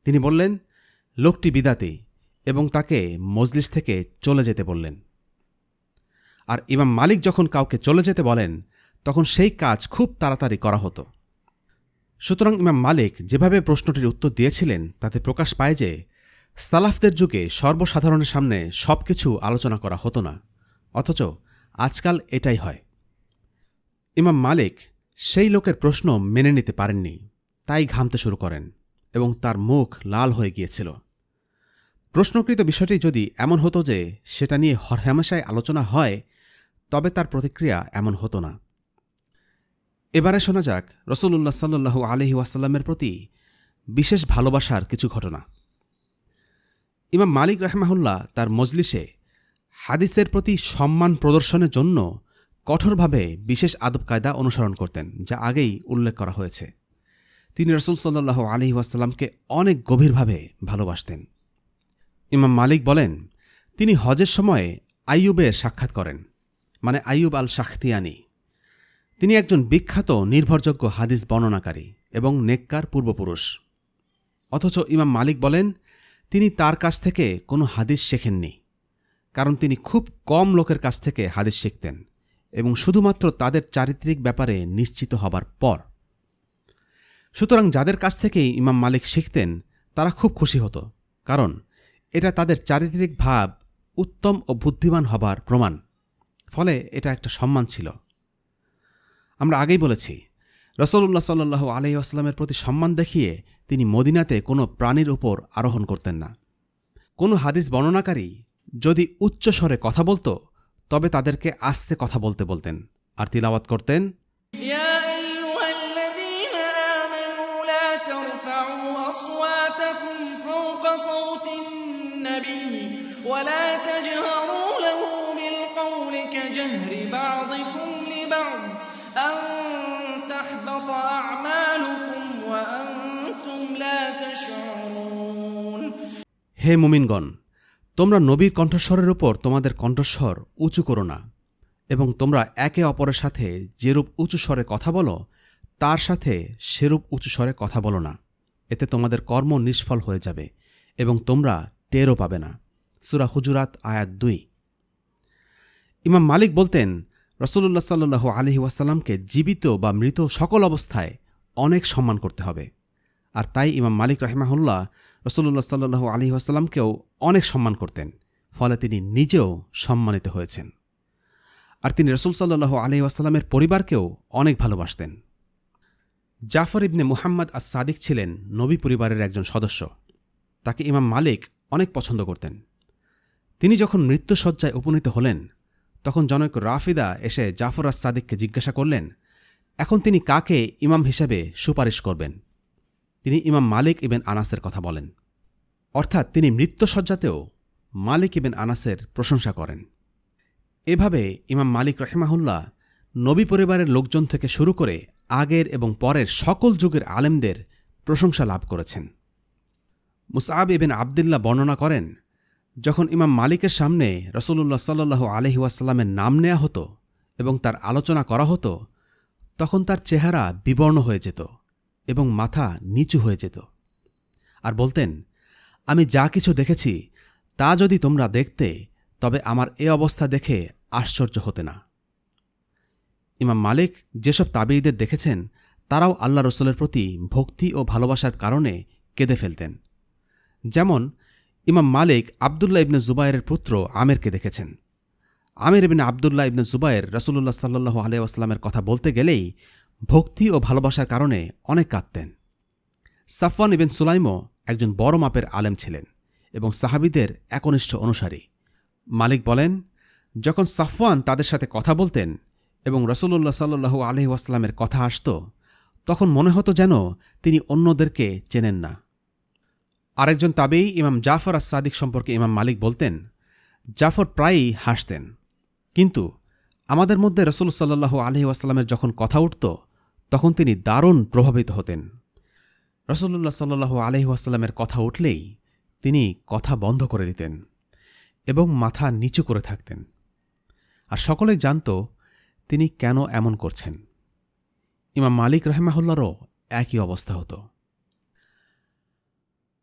তিনি বললেন, লোকটি বিদাতি, এবং তাকে মজলিস থেকে চলে যেতে বললেন। আর ইমাম মালিক যখন কাউকে চলে যেতে বলেন তখন সেই কাজ খুব তাড়াতাড়ি করা হতো। সুতরাং ইমাম মালিক যেভাবে প্রশ্নটির উত্তর দিয়েছিলেন তাতে প্রকাশ পায় যে সালাফদের যুগে সর্বসাধারণের সামনে সবকিছু আলোচনা করা হতো না, অথচ আজকাল এটাই হয়। ইমাম মালিক সেই লোকের প্রশ্ন মেনে নিতে পারেননি, তাই ঘামতে শুরু করেন এবং তার মুখ লাল হয়ে গিয়েছিল। প্রশ্নকৃত বিষয়টি যদি এমন হতো যে সেটা নিয়ে হরহামেশায় আলোচনা হয়, তবে তার প্রতিক্রিয়া এমন হতো না। এবারে শোনা যাক রাসূলুল্লাহ সাল্লাল্লাহু আলাইহি ওয়াসাল্লামের প্রতি বিশেষ ভালোবাসার কিছু ঘটনা। ইমাম মালিক রাহমাহুল্লাহ তার মজলিসে হাদিসের প্রতি সম্মান প্রদর্শনের জন্য কঠোরভাবে বিশেষ আদব কায়দা অনুসরণ করতেন, যা আগেই উল্লেখ করা হয়েছে। তিনি রাসূল সাল্লাল্লাহু আলাইহি ওয়াসাল্লামকে অনেক গভীরভাবে ভালোবাসতেন। ইমাম মালিক বলেন, তিনি হজের সময়ে আইয়ুবের সাক্ষাৎ করেন, মানে আইয়ুব আল শাখতিয়ানি। তিনি একজন বিখ্যাত নির্ভরযোগ্য হাদিস বর্ণনাকারী এবং নেককার পূর্বপুরুষ। অথচ ইমাম মালিক বলেন, তিনি তার কাছ থেকে কোনো হাদিস শেখেননি, কারণ তিনি খুব কম লোকের কাছ থেকে হাদিস শিখতেন এবং শুধুমাত্র তাদের চারিত্রিক ব্যাপারে নিশ্চিত হবার পর। সুতরাং যাদের কাছ থেকেই ইমাম মালিক শিখতেন তারা খুব খুশি হতো, কারণ এটা তাদের চারিত্রিক ভাব উত্তম ও বুদ্ধিমান হবার প্রমাণ। ফলে এটা একটা সম্মান ছিল। আমরা আগেই বলেছি, রাসূলুল্লাহ সাল্লাল্লাহু আলাইহি ওয়াসাল্লামের প্রতি সম্মান দেখিয়ে তিনি মদিনাতে কোনো প্রাণীর উপর আরোহণ করতেন না। কোনো হাদিস বর্ণনাকারী যদি উচ্চ স্বরে কথা বলত, তবে তাদেরকে আস্তে কথা বলতে বলতেন আর তিলাওয়াত করতেন, يا أيها الذين آمنوا لا ترفعوا أصواتكم فوق صوت النبي ولا تجهروا له بالقول كجهر بعضكم لبعض أن تحبط أعمالكم وأنتم لا تشعرون। হে মুমিনগণ, তোমরা নবীর কণ্ঠস্বরের উপর তোমাদের কণ্ঠস্বর উঁচু করো না, এবং তোমরা একে অপরের সাথে যেরূপ উঁচু স্বরে কথা বলো তার সাথে সেরূপ উঁচু স্বরে কথা বলো না, এতে তোমাদের কর্ম নিষ্ফল হয়ে যাবে এবং তোমরা টেরও পাবে না। সূরা হুজুরাত আয়াত 2। ইমাম মালিক বলতেন, রাসূলুল্লাহ সাল্লাল্লাহু আলাইহি ওয়াসাল্লামকে জীবিত বা মৃত সকল অবস্থায় অনেক সম্মান করতে হবে। আর তাই ইমাম মালিক রাহিমাহুল্লাহ রাসূলুল্লাহ সাল্লাল্লাহু আলাইহি ওয়াসাল্লামকেও অনেক সম্মান করতেন, ফলে তিনি নিজেও সম্মানিত হয়েছেন। আর তিনি রাসূল সাল্লাল্লাহু আলাইহি ওয়াসাল্লামের পরিবারকেও অনেক ভালোবাসতেন। জাফর ইবনে মুহাম্মদ আস-সাদিক ছিলেন নবী পরিবারের একজন সদস্য। তাকে ইমাম মালিক অনেক পছন্দ করতেন। তিনি যখন মৃত্যুশয্যায় উপনীত হলেন, তখন জনৈক রাফিদা এসে জাফর আস-সাদিককে জিজ্ঞাসা করলেন, এখন তিনি কাকে ইমাম হিসেবে সুপারিশ করবেন? তিনি ইমাম মালিক ইবেন আনাসের কথা বলেন। অর্থাৎ তিনি মৃত্যুশয্যাতেও মালিক ইবেন আনাসের প্রশংসা করেন। এভাবে ইমাম মালিক রাহিমাহুল্লাহ নবী পরিবারের লোকজন থেকে শুরু করে আগের এবং পরের সকল যুগের আলেমদের প্রশংসা লাভ করেছেন। মুসআব ইবেন আবদুল্লাহ বর্ণনা করেন, যখন ইমাম মালিকের সামনে রাসূলুল্লাহ সাল্লাল্লাহু আলাইহি ওয়াসাল্লামের নাম নেওয়া হতো এবং তার আলোচনা করা হতো, তখন তার চেহারা বিবর্ণ হয়ে যেত এবং মাথা নিচু হয়ে যেত, আর বলতেন, আমি যা কিছু দেখেছি তা যদি তোমরা দেখতে, তবে আমার এ অবস্থা দেখে আশ্চর্য হতে না। ইমাম মালিক যেসব তাবেঈদের দেখেছেন তারাও আল্লাহ রসুলের প্রতি ভক্তি ও ভালোবাসার কারণে কেঁদে ফেলতেন। যেমন ইমাম মালিক আবদুল্লাহ ইবনে জুবায়েরের পুত্র আমেরকে দেখেছেন। আমির ইবনে আবদুল্লাহ ইবনে জুবায়ের রাসূলুল্লাহ সাল্লাল্লাহু আলাইহি ওয়াসাল্লামের কথা বলতে গেলেই ভক্তি ও ভালোবাসার কারণে অনেক কাঁদতেন। সাফওয়ান ইবেন সুলাইমও একজন বড় মাপের আলেম ছিলেন এবং সাহাবীদের একনিষ্ঠ অনুসারী। মালিক বলেন, যখন সাফওয়ান তাদের সাথে কথা বলতেন এবং রাসূলুল্লাহ সাল্লাল্লাহু আলাইহি ওয়াসাল্লামের কথা আসত, তখন মনে হতো যেন তিনি অন্যদেরকে চেনেন না। আরেকজন তাবেঈ ইমাম জাফর আস-সাদিক সম্পর্কে ইমাম মালিক বলতেন, জাফর প্রায়ই হাসতেন, কিন্তু আমাদের মধ্যে রাসূল সাল্লাল্লাহু আলাইহি ওয়াসাল্লামের যখন কথা উঠত তখন তিনি দারুণ প্রভাবিত হতেন। রাসূলুল্লাহ সাল্লাল্লাহু আলাইহি ওয়াসাল্লামের কথা উঠলেই তিনি কথা বন্ধ করে দিতেন এবং মাথা নিচু করে থাকতেন। আর সকলেই জানত তিনি কেন এমন করছেন। ইমাম মালিক রাহিমাহুল্লাহরও একই অবস্থা হতো।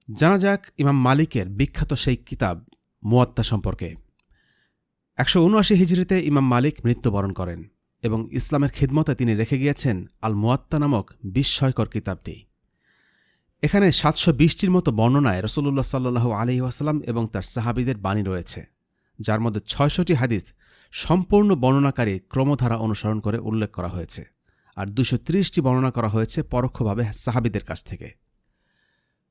জানা যাক ইমাম মালিকের বিখ্যাত সেই কিতাব মুয়াত্তা সম্পর্কে। ১৭৯ হিজরিতে ইমাম মালিক মৃত্যুবরণ করেন এবং ইসলামের খিদমতে তিনি রেখে গিয়েছেন আল মুয়াত্তা নামক বিস্ময়কর কিতাবটি। এখানে ৭২০টির মতো বর্ণনায় রাসূলুল্লাহ সাল্লাল্লাহু আলাইহি ওয়াসাল্লাম এবং তার সাহাবীদের বাণী রয়েছে, যার মধ্যে ৬০০টি হাদিস সম্পূর্ণ বর্ণনাকারী ক্রমধারা অনুসরণ করে উল্লেখ করা হয়েছে, আর ২৩০টি বর্ণনা করা হয়েছে পরোক্ষভাবে সাহাবীদের কাছ থেকে।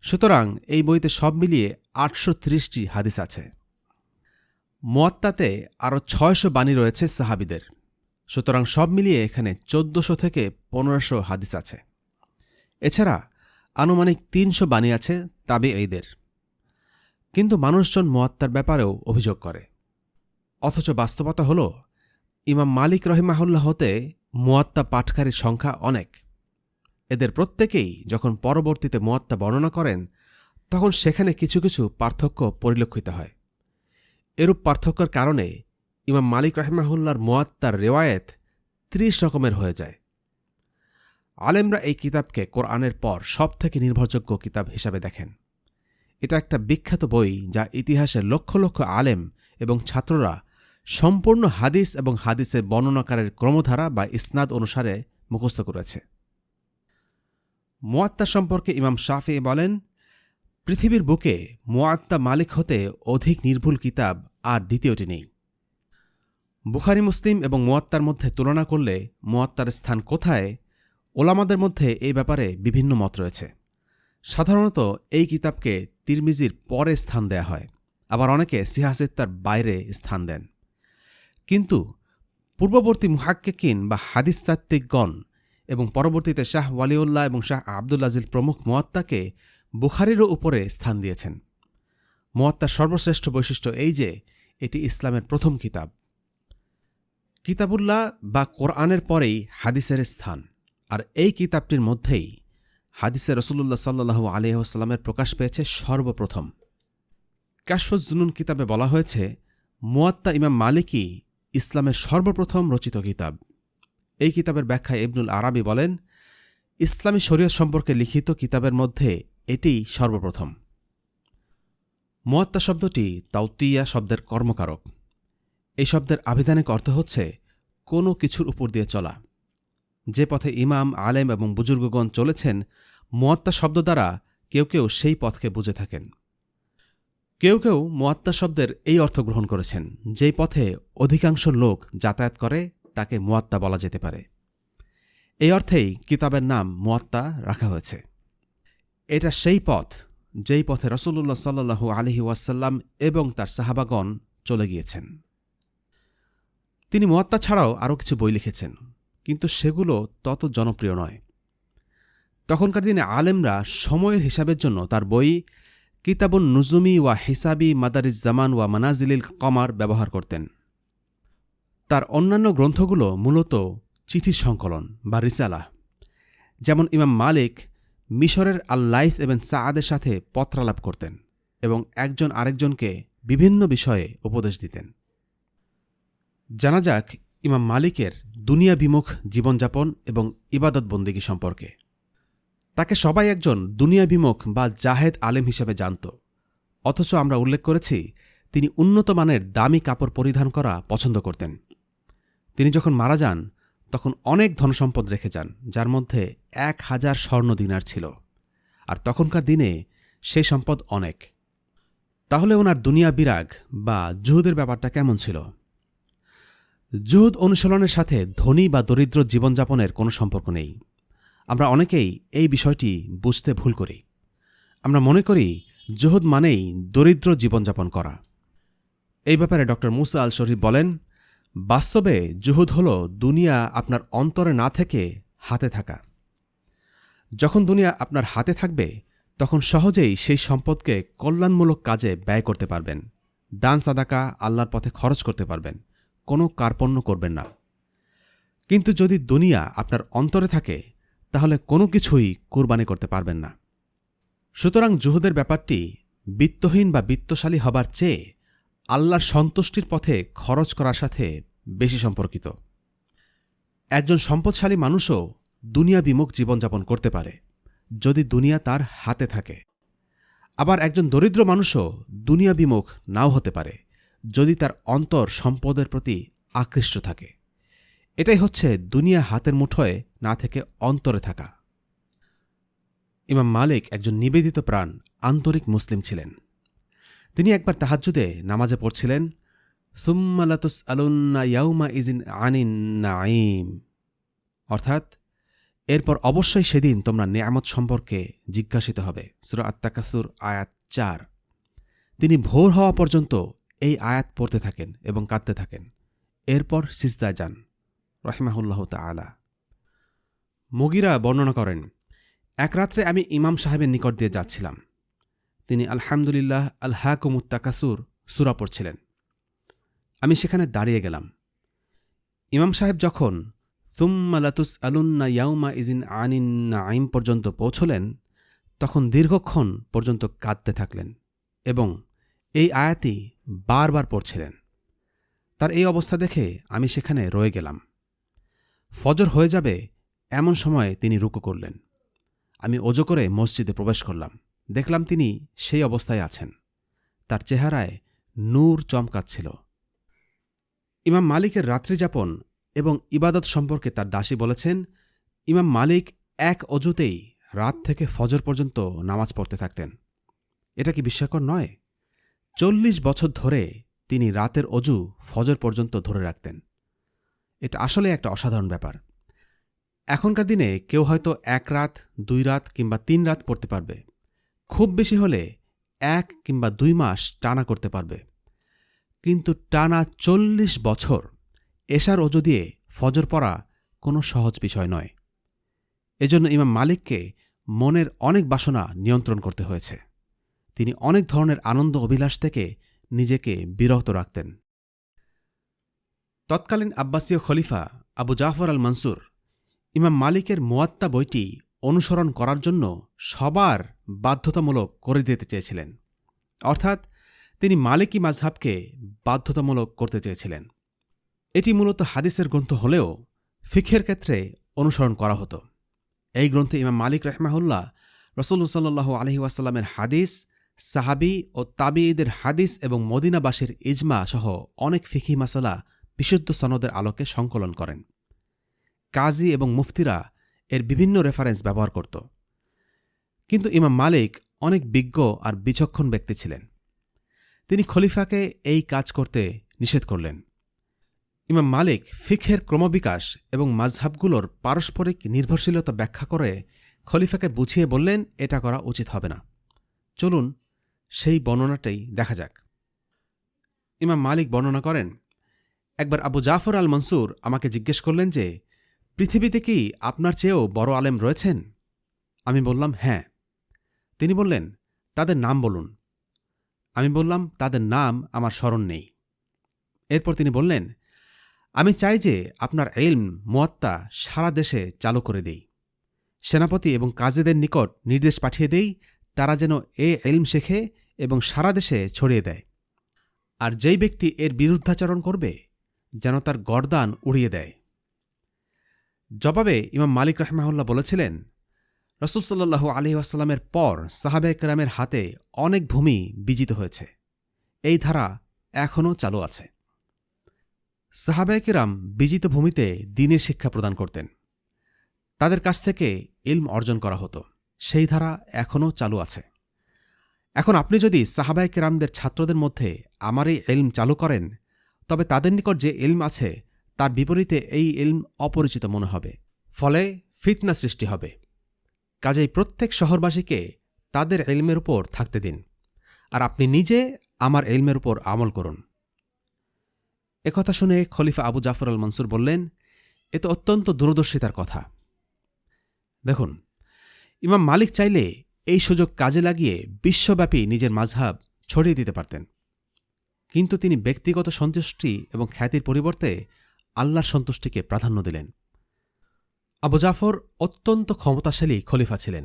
সুতরাং এই বইতে সব মিলিয়ে ৮৩০টি হাদিস আছে। মুয়াত্তাতে আরও ৬০০ বাণী রয়েছে সাহাবীদের। সুতরাং সব মিলিয়ে এখানে ১৪০০ থেকে ১৫০০ হাদিস আছে। এছাড়া আনুমানিক ৩০০ বাণী আছে তাবেঈদের। কিন্তু মানুষজন মুয়াত্তার ব্যাপারেও অভিযোগ করে, অথচ বাস্তবতা হল ইমাম মালিক রহিমাহুল্লাহ হতে মুয়াত্তা পাঠকারীর সংখ্যা অনেক। এদের প্রত্যেকেই যখন পরবর্তীতে মুয়াত্তা বর্ণনা করেন তখন সেখানে কিছু কিছু পার্থক্য পরিলক্ষিত হয়। এরূপ পার্থক্যের কারণে ইমাম মালিক রাহিমাহুল্লাহর মুয়াত্তার রেওয়ায়েত ৩০ রকমের হয়ে যায়। আলেমরা এই কিতাবকে কোরআনের পর সবথেকে নির্ভরযোগ্য কিতাব হিসাবে দেখেন। এটা একটা বিখ্যাত বই যা ইতিহাসের লক্ষ লক্ষ আলেম এবং ছাত্ররা সম্পূর্ণ হাদিস এবং হাদিসের বর্ণনাকারের ক্রমধারা বা ইসনাদ অনুসারে মুখস্থ করেছে। মুয়াত্তা সম্পর্কে ইমাম শাফিঈ বলেন, পৃথিবীর বুকে মুয়াত্তা মালিক হতে অধিক নির্ভুল কিতাব আর দ্বিতীয়টি নেই। বুখারী মুসলিম এবং মুয়াত্তার মধ্যে তুলনা করলে মুয়াত্তার স্থান কোথায়, ওলামাদের মধ্যে এই ব্যাপারে বিভিন্ন মত রয়েছে। সাধারণত এই কিতাবকে তিরমিজির পরে স্থান দেয়া হয়, আবার অনেকে সিহাসিত্তার বাইরে স্থান দেন। কিন্তু পূর্ববর্তী মুহাক্কিকিন বা হাদিস তাত্ত্বিকগণ এবং পরবর্তীতে শাহ ওয়ালিউল্লাহ এবং শাহ আব্দুল আজিল প্রমুখ মুয়াত্তাকে বুখারীরও উপরে স্থান দিয়েছেন। মুয়াত্তার সর্বশ্রেষ্ঠ বৈশিষ্ট্য এই যে এটি ইসলামের প্রথম কিতাব। কিতাবুল্লাহ বা কোরআনের পরেই হাদিসের স্থান, আর এই কিতাবটির মধ্যেই হাদিসে রাসূলুল্লাহ সাল্লাল্লাহু আলাইহি ওয়াসাল্লামের প্রকাশ পেয়েছে সর্বপ্রথম। কাশফুজ জুনুন কিতাবে বলা হয়েছে, মুয়াত্তা ইমাম মালিকই ইসলামের সর্বপ্রথম রচিত কিতাব। এই কিতাবের ব্যাখ্যায় ইবনুল আরাবী বলেন, ইসলামী শরীয়ত সম্পর্কে লিখিত কিতাবের মধ্যে এটিই সর্বপ্রথম। মুয়াত্তা শব্দটি তাওতিয়া শব্দের কর্মকারক। এই শব্দের আভিধানিক অর্থ হচ্ছে কোনো কিছুর উপর দিয়ে চলা। যে পথে ইমাম, আলেম এবং বুজুর্গগণ চলেছেন, মুয়াত্তা শব্দ দ্বারা কেউ কেউ সেই পথকে বুঝে থাকেন। কেউ কেউ মুয়াত্তা শব্দের এই অর্থ গ্রহণ করেছেন, যেই পথে অধিকাংশ লোক যাতায়াত করে তাকে মুয়াত্তা বলা যেতে পারে। এই অর্থেই কিতাবের নাম মুয়াত্তা রাখা হয়েছে। এটা সেই পথ যেই পথে রাসূলুল্লাহ সাল্লাল্লাহু আলাইহি ওয়াসাল্লাম এবং তার সাহাবাগণ চলে গিয়েছেন। তিনি মুয়াত্তা ছাড়াও আরও কিছু বই লিখেছেন, কিন্তু সেগুলো তত জনপ্রিয় নয়। তখনকার দিনে আলেমরা সময়ের হিসাবের জন্য তার বই কিতাবুন নুজুমি ওয়া হিসাবি মাদারিজ জামান ওয়া মানাজিলিল কমার ব্যবহার করতেন। তার অন্যান্য গ্রন্থগুলো মূলত চিঠির সংকলন বা রিসালাহ। যেমন ইমাম মালিক মিশরের আল-লাইথ এবং সাআদের সাথে পত্রালাপ করতেন এবং একজন আরেকজনকে বিভিন্ন বিষয়ে উপদেশ দিতেন। জানা যাক ইমাম মালিকের দুনিয়া বিমুখ জীবনযাপন এবং ইবাদত বন্দেগী সম্পর্কে। তাকে সবাই একজন দুনিয়া বিমুখ বা জাহেদ আলেম হিসেবে জানত, অথচ আমরা উল্লেখ করেছি তিনি উন্নত মানের দামি কাপড় পরিধান করা পছন্দ করতেন। তিনি যখন মারা যান তখন অনেক ধনসম্পদ রেখে যান, যার মধ্যে ১,০০০ স্বর্ণ দিনার ছিল, আর তখনকার দিনে সেই সম্পদ অনেক। তাহলে ওনার দুনিয়া বিরাগ বা জুহুদের ব্যাপারটা কেমন ছিল? জুহুদ অনুশীলনের সাথে ধনী বা দরিদ্র জীবনযাপনের কোনো সম্পর্ক নেই। আমরা অনেকেই এই বিষয়টি বুঝতে ভুল করি। আমরা মনে করি জুহুদ মানেই দরিদ্র জীবনযাপন করা। এই ব্যাপারে ড. মুসা আল শরীফ বলেন, বাস্তবে জুহুদ হল দুনিয়া আপনার অন্তরে না থেকে হাতে থাকা। যখন দুনিয়া আপনার হাতে থাকবে তখন সহজেই সেই সম্পদকে কল্যাণমূলক কাজে ব্যয় করতে পারবেন, দান সাদাকা আল্লাহর পথে খরচ করতে পারবেন, কোনো কার্পণ্য করবেন না। কিন্তু যদি দুনিয়া আপনার অন্তরে থাকে তাহলে কোনো কিছুই কুরবানি করতে পারবেন না। সুতরাং জুহুদের ব্যাপারটি বিত্তহীন বা বিত্তশালী হবার চেয়ে আল্লাহর সন্তুষ্টির পথে খরচ করার সাথে বেশি সম্পর্কিত। একজন সম্পদশালী মানুষও দুনিয়া বিমুখ জীবনযাপন করতে পারে যদি দুনিয়া তার হাতে থাকে। আবার একজন দরিদ্র মানুষও দুনিয়া বিমুখ নাও হতে পারে যদি তার অন্তর সম্পদের প্রতি আকৃষ্ট থাকে। এটাই হচ্ছে দুনিয়া হাতের মুঠোয় না থেকে অন্তরে থাকা। ইমাম মালিক একজন নিবেদিত প্রাণ আন্তরিক মুসলিম ছিলেন। তিনি একবার তাহাজ্জুদে নামাজে পড়ছিলেন, সুম্মা লাতুসআলুন্না ইয়াউমা ইযিন আনিন নাঈম, অর্থাৎ এরপর অবশ্যই সেদিন তোমরা নেয়ামত সম্পর্কে জিজ্ঞাসিত হবে। সূরা আত-তাকাসুর আয়াত 4। তিনি ভোর হওয়া পর্যন্ত এই আয়াত পড়তে থাকেন এবং কাঁদতে থাকেন। এরপর সিজদায় যান রাহিমাহুল্লাহু তাআলা। মুগীরা বর্ণনা করেন, এক রাত্রে আমি ইমাম সাহেবের নিকট দিয়ে যাচ্ছিলাম। তিনি আলহামদুলিল্লাহ আলহাকুমুত তাকাসুর সূরা পড়ছিলেন। আমি সেখানে দাঁড়িয়ে গেলাম। ইমাম সাহেব যখন সুম্মা লাতুসআলুন্না ইয়াউমা ইযিন আনিন নাঈম পর্যন্ত পৌঁছলেন, তখন দীর্ঘক্ষণ পর্যন্ত কাঁদতে থাকলেন এবং এই আয়াতই বারবার পড়ছিলেন। তার এই অবস্থা দেখে আমি সেখানে রয়ে গেলাম। ফজর হয়ে যাবে এমন সময় তিনি রুকু করলেন। আমি ওযু করে মসজিদে প্রবেশ করলাম। দেখলাম তিনি সেই অবস্থায় আছেন। তার চেহারায় নূর চমকাচ্ছিল। ইমাম মালিকের রাত্রিযাপন এবং ইবাদত সম্পর্কে তার দাসী বলেছেন, ইমাম মালিক এক অজুতেই রাত থেকে ফজর পর্যন্ত নামাজ পড়তে থাকতেন। এটা কি বিস্ময়কর নয়? 40 বছর ধরে তিনি রাতের অজু ফজর পর্যন্ত ধরে রাখতেন। এটা আসলে একটা অসাধারণ ব্যাপার। এখনকার দিনে কেউ হয়তো 1 রাত, 2 রাত কিংবা 3 রাত পড়তে পারবে। খুব বেশি হলে 1 কিংবা 2 মাস টানা করতে পারবে। কিন্তু টানা 40 বছর এশার অজু দিয়ে ফজর পড়া কোনো সহজ বিষয় নয়। এজন্য ইমাম মালিককে মনের অনেক বাসনা নিয়ন্ত্রণ করতে হয়েছে। তিনি অনেক ধরনের আনন্দ অভিলাষ থেকে নিজেকে বিরত রাখতেন। তৎকালীন আব্বাসীয় খলিফা আবু জাফর আল মনসুর ইমাম মালিকের মুয়াত্তা বইটি অনুসরণ করার জন্য সবার বাধ্যতামূলক করে দিতে চেয়েছিলেন। অর্থাৎ তিনি মালিকি মাযহাবকে বাধ্যতামূলক করতে চেয়েছিলেন। এটি মূলত হাদিসের গ্রন্থ হলেও ফিকহের ক্ষেত্রে অনুসরণ করা হতো। এই গ্রন্থে ইমাম মালিক রাহিমাহুল্লাহ রাসূলুল্লাহ সাল্লাল্লাহু আলাইহি ওয়াসাল্লামের হাদিস, সাহাবী ও তাবিঈদের হাদিস এবং মদিনাবাসীর ইজমা সহ অনেক ফিকহি মাসালা বিশুদ্ধ সনদের আলোকে সংকলন করেন। কাজী এবং মুফতিরা এর বিভিন্ন রেফারেন্স ব্যবহার করত। কিন্তু ইমাম মালিক অনেক বিজ্ঞ আর বিচক্ষণ ব্যক্তি ছিলেন। তিনি খলিফাকে এই কাজ করতে নিষেধ করলেন। ইমাম মালিক ফিকহের ক্রমবিকাশ এবং মাযহাবগুলোর পারস্পরিক নির্ভরশীলতা ব্যাখ্যা করে খলিফাকে বুঝিয়ে বললেন, এটা করা উচিত হবে না। চলুন সেই বর্ণনাটাই দেখা যাক। ইমাম মালিক বর্ণনা করেন, একবার আবু জাফর আল মনসুর আমাকে জিজ্ঞেস করলেন যে, পৃথিবীতে কি আপনার চেয়েও বড় আলেম রয়েছেন? আমি বললাম, হ্যাঁ। তিনি বললেন, তাদের নাম বলুন। আমি বললাম, তাদের নাম আমার স্মরণ নেই। এরপর তিনি বললেন, আমি চাই যে আপনার ইলম মুয়াত্তা সারা দেশে চালু করে দেই। সেনাপতি এবং কাজীদের নিকট নির্দেশ পাঠিয়ে দেই, তারা যেন এ ইলম শেখে এবং সারা দেশে ছড়িয়ে দেয়। আর যেই ব্যক্তি এর বিরুদ্ধাচরণ করবে যেন তার গর্দান উড়িয়ে দেয়। জবাবে ইমাম মালিক রাহিমাহুল্লাহ বলেছিলেন, রাসূল সাল্লাল্লাহু আলাইহি ওয়াসাল্লামের পর সাহাবায়ে কেরামের হাতে অনেক ভূমি বিজিত হয়েছে। এই ধারা এখনও চালু আছে। সাহাবায়ে কেরাম বিজিত ভূমিতে দ্বীনের শিক্ষা প্রদান করতেন। তাদের কাছ থেকে ইলম অর্জন করা হতো। সেই ধারা এখনও চালু আছে। এখন আপনি যদি সাহাবায়ে কেরামদের ছাত্রদের মধ্যে আমার এই ইলম চালু করেন, তবে তাদের নিকট যে ইলম আছে তার বিপরীতে এই ইলম অপরিচিত মনে হবে। ফলে ফিতনা সৃষ্টি হবে। কাজেই প্রত্যেক শহরবাসীকে তাদের ইলমের উপর থাকতে দিন, আর আপনি নিজে আমার ইলমের উপর আমল করুন। একথা শুনে খলিফা আবু জাফর আল মনসুর বললেন, এ তো অত্যন্ত দূরদর্শিতার কথা। দেখুন, ইমাম মালিক চাইলে এই সুযোগ কাজে লাগিয়ে বিশ্বব্যাপী নিজের মাযহাব ছড়িয়ে দিতে পারতেন। কিন্তু তিনি ব্যক্তিগত সন্তুষ্টি এবং খ্যাতির পরিবর্তে আল্লাহর সন্তুষ্টিকে প্রাধান্য দিলেন। আবু জাফর অত্যন্ত ক্ষমতাশালী খলিফা ছিলেন।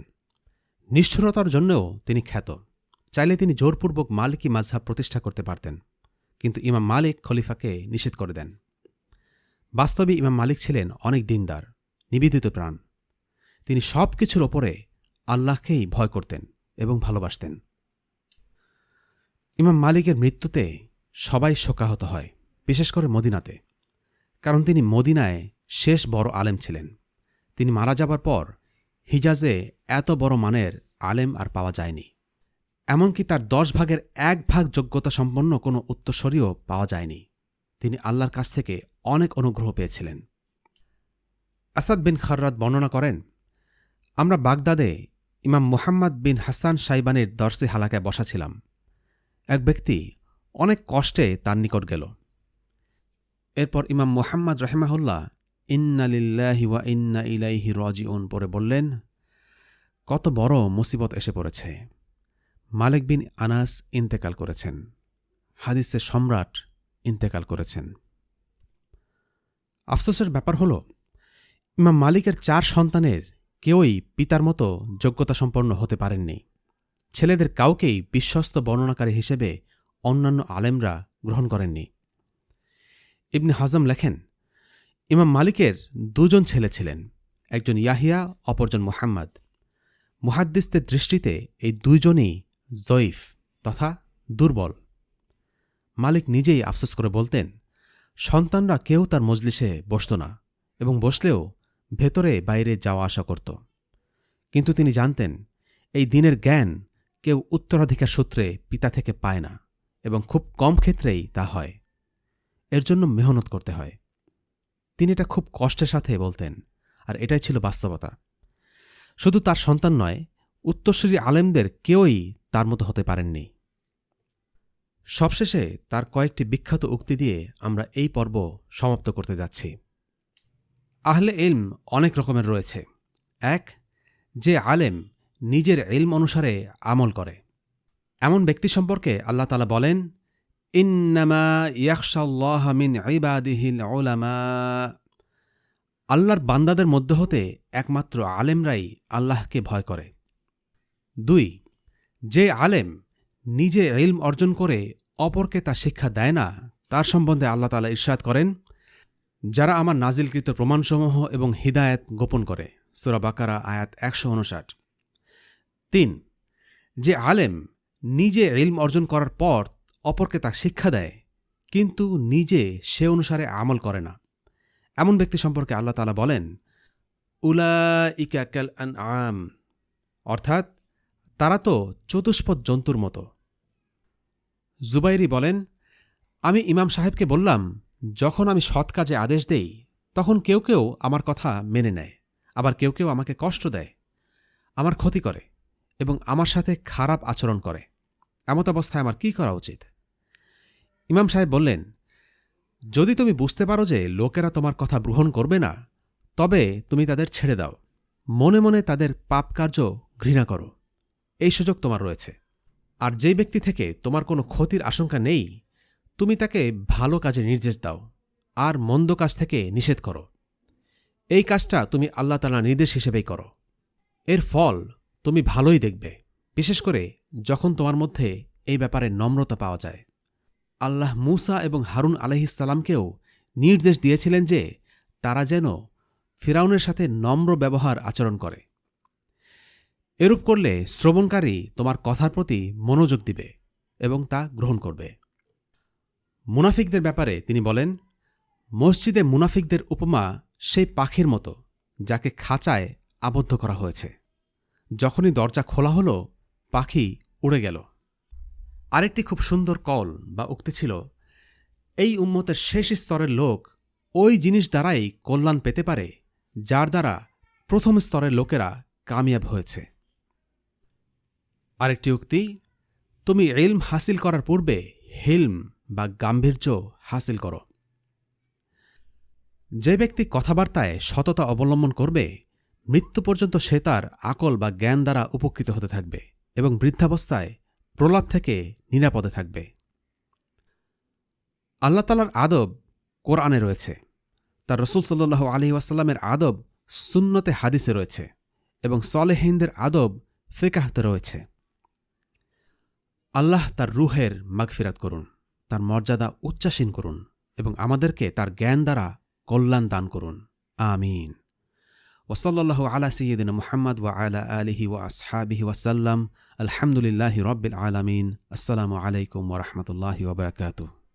নিষ্ঠুরতার জন্যও তিনি খ্যাত। চাইলে তিনি জোরপূর্বক মালিকি মাযহাব প্রতিষ্ঠা করতে পারতেন, কিন্তু ইমাম মালিক খলিফাকে নিষেধ করে দেন। বাস্তবে ইমাম মালিক ছিলেন অনেক দিনদার, নিবেদিত প্রাণ। তিনি সব কিছুর ওপরে আল্লাহকেই ভয় করতেন এবং ভালোবাসতেন। ইমাম মালিকের মৃত্যুতে সবাই শোকাহত হয়, বিশেষ করে মদিনাতে, কারণ তিনি মদিনায় শেষ বড় আলেম ছিলেন। তিনি মারা যাবার পর হিজাজে এত বড় মানের আলেম আর পাওয়া যায়নি। এমনকি তার 10 ভাগের 1 ভাগ যোগ্যতা সম্পন্ন কোনো উত্তরসূরিও পাওয়া যায়নি। তিনি আল্লাহর কাছ থেকে অনেক অনুগ্রহ পেয়েছিলেন। আসাদ বিন খাররাত বর্ণনা করেন, আমরা বাগদাদে ইমাম মুহাম্মদ বিন হাসান সাইবানির দর্সে হালাকায় বসা ছিলাম। এক ব্যক্তি অনেক কষ্টে তার নিকট গেল। এরপর ইমাম মুহাম্মদ রাহিমাহুল্লাহ ইন্না লিল্লাহি ওয়া ইন্না ইলাইহি রাজিউন পড়ে বললেন, কত বড় মুসিবত এসে পড়েছে। মালিক বিন আনাস ইন্তেকাল করেছেন, হাদিসের সম্রাট ইন্তেকাল করেছেন। আফসোসের ব্যাপার হল, ইমাম মালিকের 4 সন্তানের কেউই পিতার মতো যোগ্যতাসম্পন্ন হতে পারেননি। ছেলেদের কাউকেই বিশ্বস্ত বর্ণনাকারী হিসেবে অন্যান্য আলেমরা গ্রহণ করেননি। ইবনে হাজম লেখেন, ইমাম মালিকের 2 জন ছেলে ছিলেন, একজন ইয়াহিয়া, অপরজন মুহাম্মদ। মুহাদ্দিসদের দৃষ্টিতে এই 2 জনই জয়ীফ তথা দুর্বল। মালিক নিজেই আফসোস করে বলতেন, সন্তানরা কেউ তার মজলিসে বসত না, এবং বসলেও ভেতরে বাইরে যাওয়া আসা করত। কিন্তু তিনি জানতেন, এই দিনের জ্ঞান কেউ উত্তরাধিকার সূত্রে পিতা থেকে পায় না, এবং খুব কম ক্ষেত্রেই তা হয়। এর জন্য মেহনত করতে হয়। তিনি এটা খুব কষ্টের সাথে বলতেন, আর এটাই ছিল বাস্তবতা। শুধু তার সন্তান নয়, উত্তরসূরি আলেমদের কেউই তার মতো হতে পারেননি। সবশেষে তার কয়েকটি বিখ্যাত উক্তি দিয়ে আমরা এই পর্ব সমাপ্ত করতে যাচ্ছি। আহলে ইলম অনেক রকমের রয়েছে। 1, যে আলেম নিজের ইলম অনুসারে আমল করে। এমন ব্যক্তি সম্পর্কে আল্লাহ তাআলা বলেন, ইন্নামা ইয়াখশাল্লাহা মিন ইবাদিহিল উলামা। আল্লাহর বান্দাদের মধ্য হতে একমাত্র আলেমরাই আল্লাহকে ভয় করে। 2, যে আলেম নিজে ইলম অর্জন করে অপরকে তা শিক্ষা দেয় না, তার সম্বন্ধে আল্লাহ তাআলা ইরশাদ করেন, যারা আমার নাজিলকৃত প্রমাণসমূহ এবং হিদায়াত গোপন করে। সূরা বাকারা আয়াত 159। 3, যে আলেম নিজে ইলম অর্জন করার পর অপরকে তা শিক্ষা দেয়, কিন্তু নিজে সে অনুসারে আমল করে না। এমন ব্যক্তি সম্পর্কে আল্লাহ তাআলা বলেন, উলাইকা কাল আনআম, অর্থাৎ তারা তো চতুষ্পদ জন্তুর মতো। জুবাইরি বলেন, আমি ইমাম সাহেবকে বললাম, যখন আমি সৎ কাজে আদেশ দেই, তখন কেউ কেউ আমার কথা মেনে নেয়, আবার কেউ কেউ আমাকে কষ্ট দেয়, আমার ক্ষতি করে এবং আমার সাথে খারাপ আচরণ করে। এমত অবস্থায় আমার কি করা উচিত? ইমাম সাহেব বললেন, যদি তুমি বুঝতে পারো যে লোকেরা তোমার কথা গ্রহণ করবে না, তবে তুমি তাদের ছেড়ে দাও। মনে মনে তাদের পাপ কার্য ঘৃণা করো। এই সুযোগ তোমার রয়েছে। আর যেই ব্যক্তি থেকে তোমার কোনো ক্ষতির আশঙ্কা নেই, তুমি তাকে ভালো কাজে নির্দেশ দাও আর মন্দ কাজ থেকে নিষেধ করো। এই কাজটা তুমি আল্লাহ তাআলার নির্দেশ হিসেবেই করো। এর ফল তুমি ভালোই দেখবে, বিশেষ করে যখন তোমার মধ্যে এই ব্যাপারে নম্রতা পাওয়া যায়। আল্লাহ মূসা এবং হারুন আলাইহিস সালামকেও নির্দেশ দিয়েছিলেন যে তারা যেন ফিরাউনের সাথে নম্র ব্যবহার আচরণ করে। এরূপ করলে শ্রবণকারী তোমার কথার প্রতি মনোযোগ দিবে এবং তা গ্রহণ করবে। মুনাফিকদের ব্যাপারে তিনি বলেন, মসজিদে মুনাফিকদের উপমা সেই পাখির মতো যাকে খাঁচায় আবদ্ধ করা হয়েছে। যখনই দরজা খোলা হল, পাখি উড়ে গেল। আরেকটি খুব সুন্দর কল বা উক্তি ছিল, এই উম্মতের শেষ স্তরের লোক ওই জিনিস দ্বারাই কল্যাণ পেতে পারে যার দ্বারা প্রথম স্তরের লোকেরা কামিয়াব হয়েছে। আরেকটি উক্তি, তুমি ইলম হাসিল করার পূর্বে হিলম বা গাম্ভীর্য হাসিল করো। যে ব্যক্তি কথাবার্তায় সততা অবলম্বন করবে, মৃত্যু পর্যন্ত সে তার আকল বা জ্ঞান দ্বারা উপকৃত হতে থাকবে এবং বৃদ্ধাবস্থায় প্রলাপ থেকে নিরাপদে থাকবে। আল্লাহ তাআলার আদব কোরআনে রয়েছে, তার রাসূল সাল্লাল্লাহু আলাইহি ওয়াসাল্লামের আদব সুন্নতে হাদিসে রয়েছে, এবং সালেহীনদের আদব ফিকাহতে রয়েছে। আল্লাহ তার রুহের মাগফিরাত করুন, তার মর্যাদা উচ্চাসীন করুন এবং আমাদেরকে তার জ্ঞান দ্বারা কল্যাণ দান করুন। আমিন। ওয়াসাল্লাল্লাহু আলা সাইয়্যিদিনা মুহাম্মদ ওয়া আলা আলিহি ওয়া আসহাবিহি ওয়াসাল্লাম। আলহামদুলিল্লাহি রাব্বিল আলামিন। আসসালামু আলাইকুম ওয়া রাহমাতুল্লাহি ওয়া বারাকাতুহু।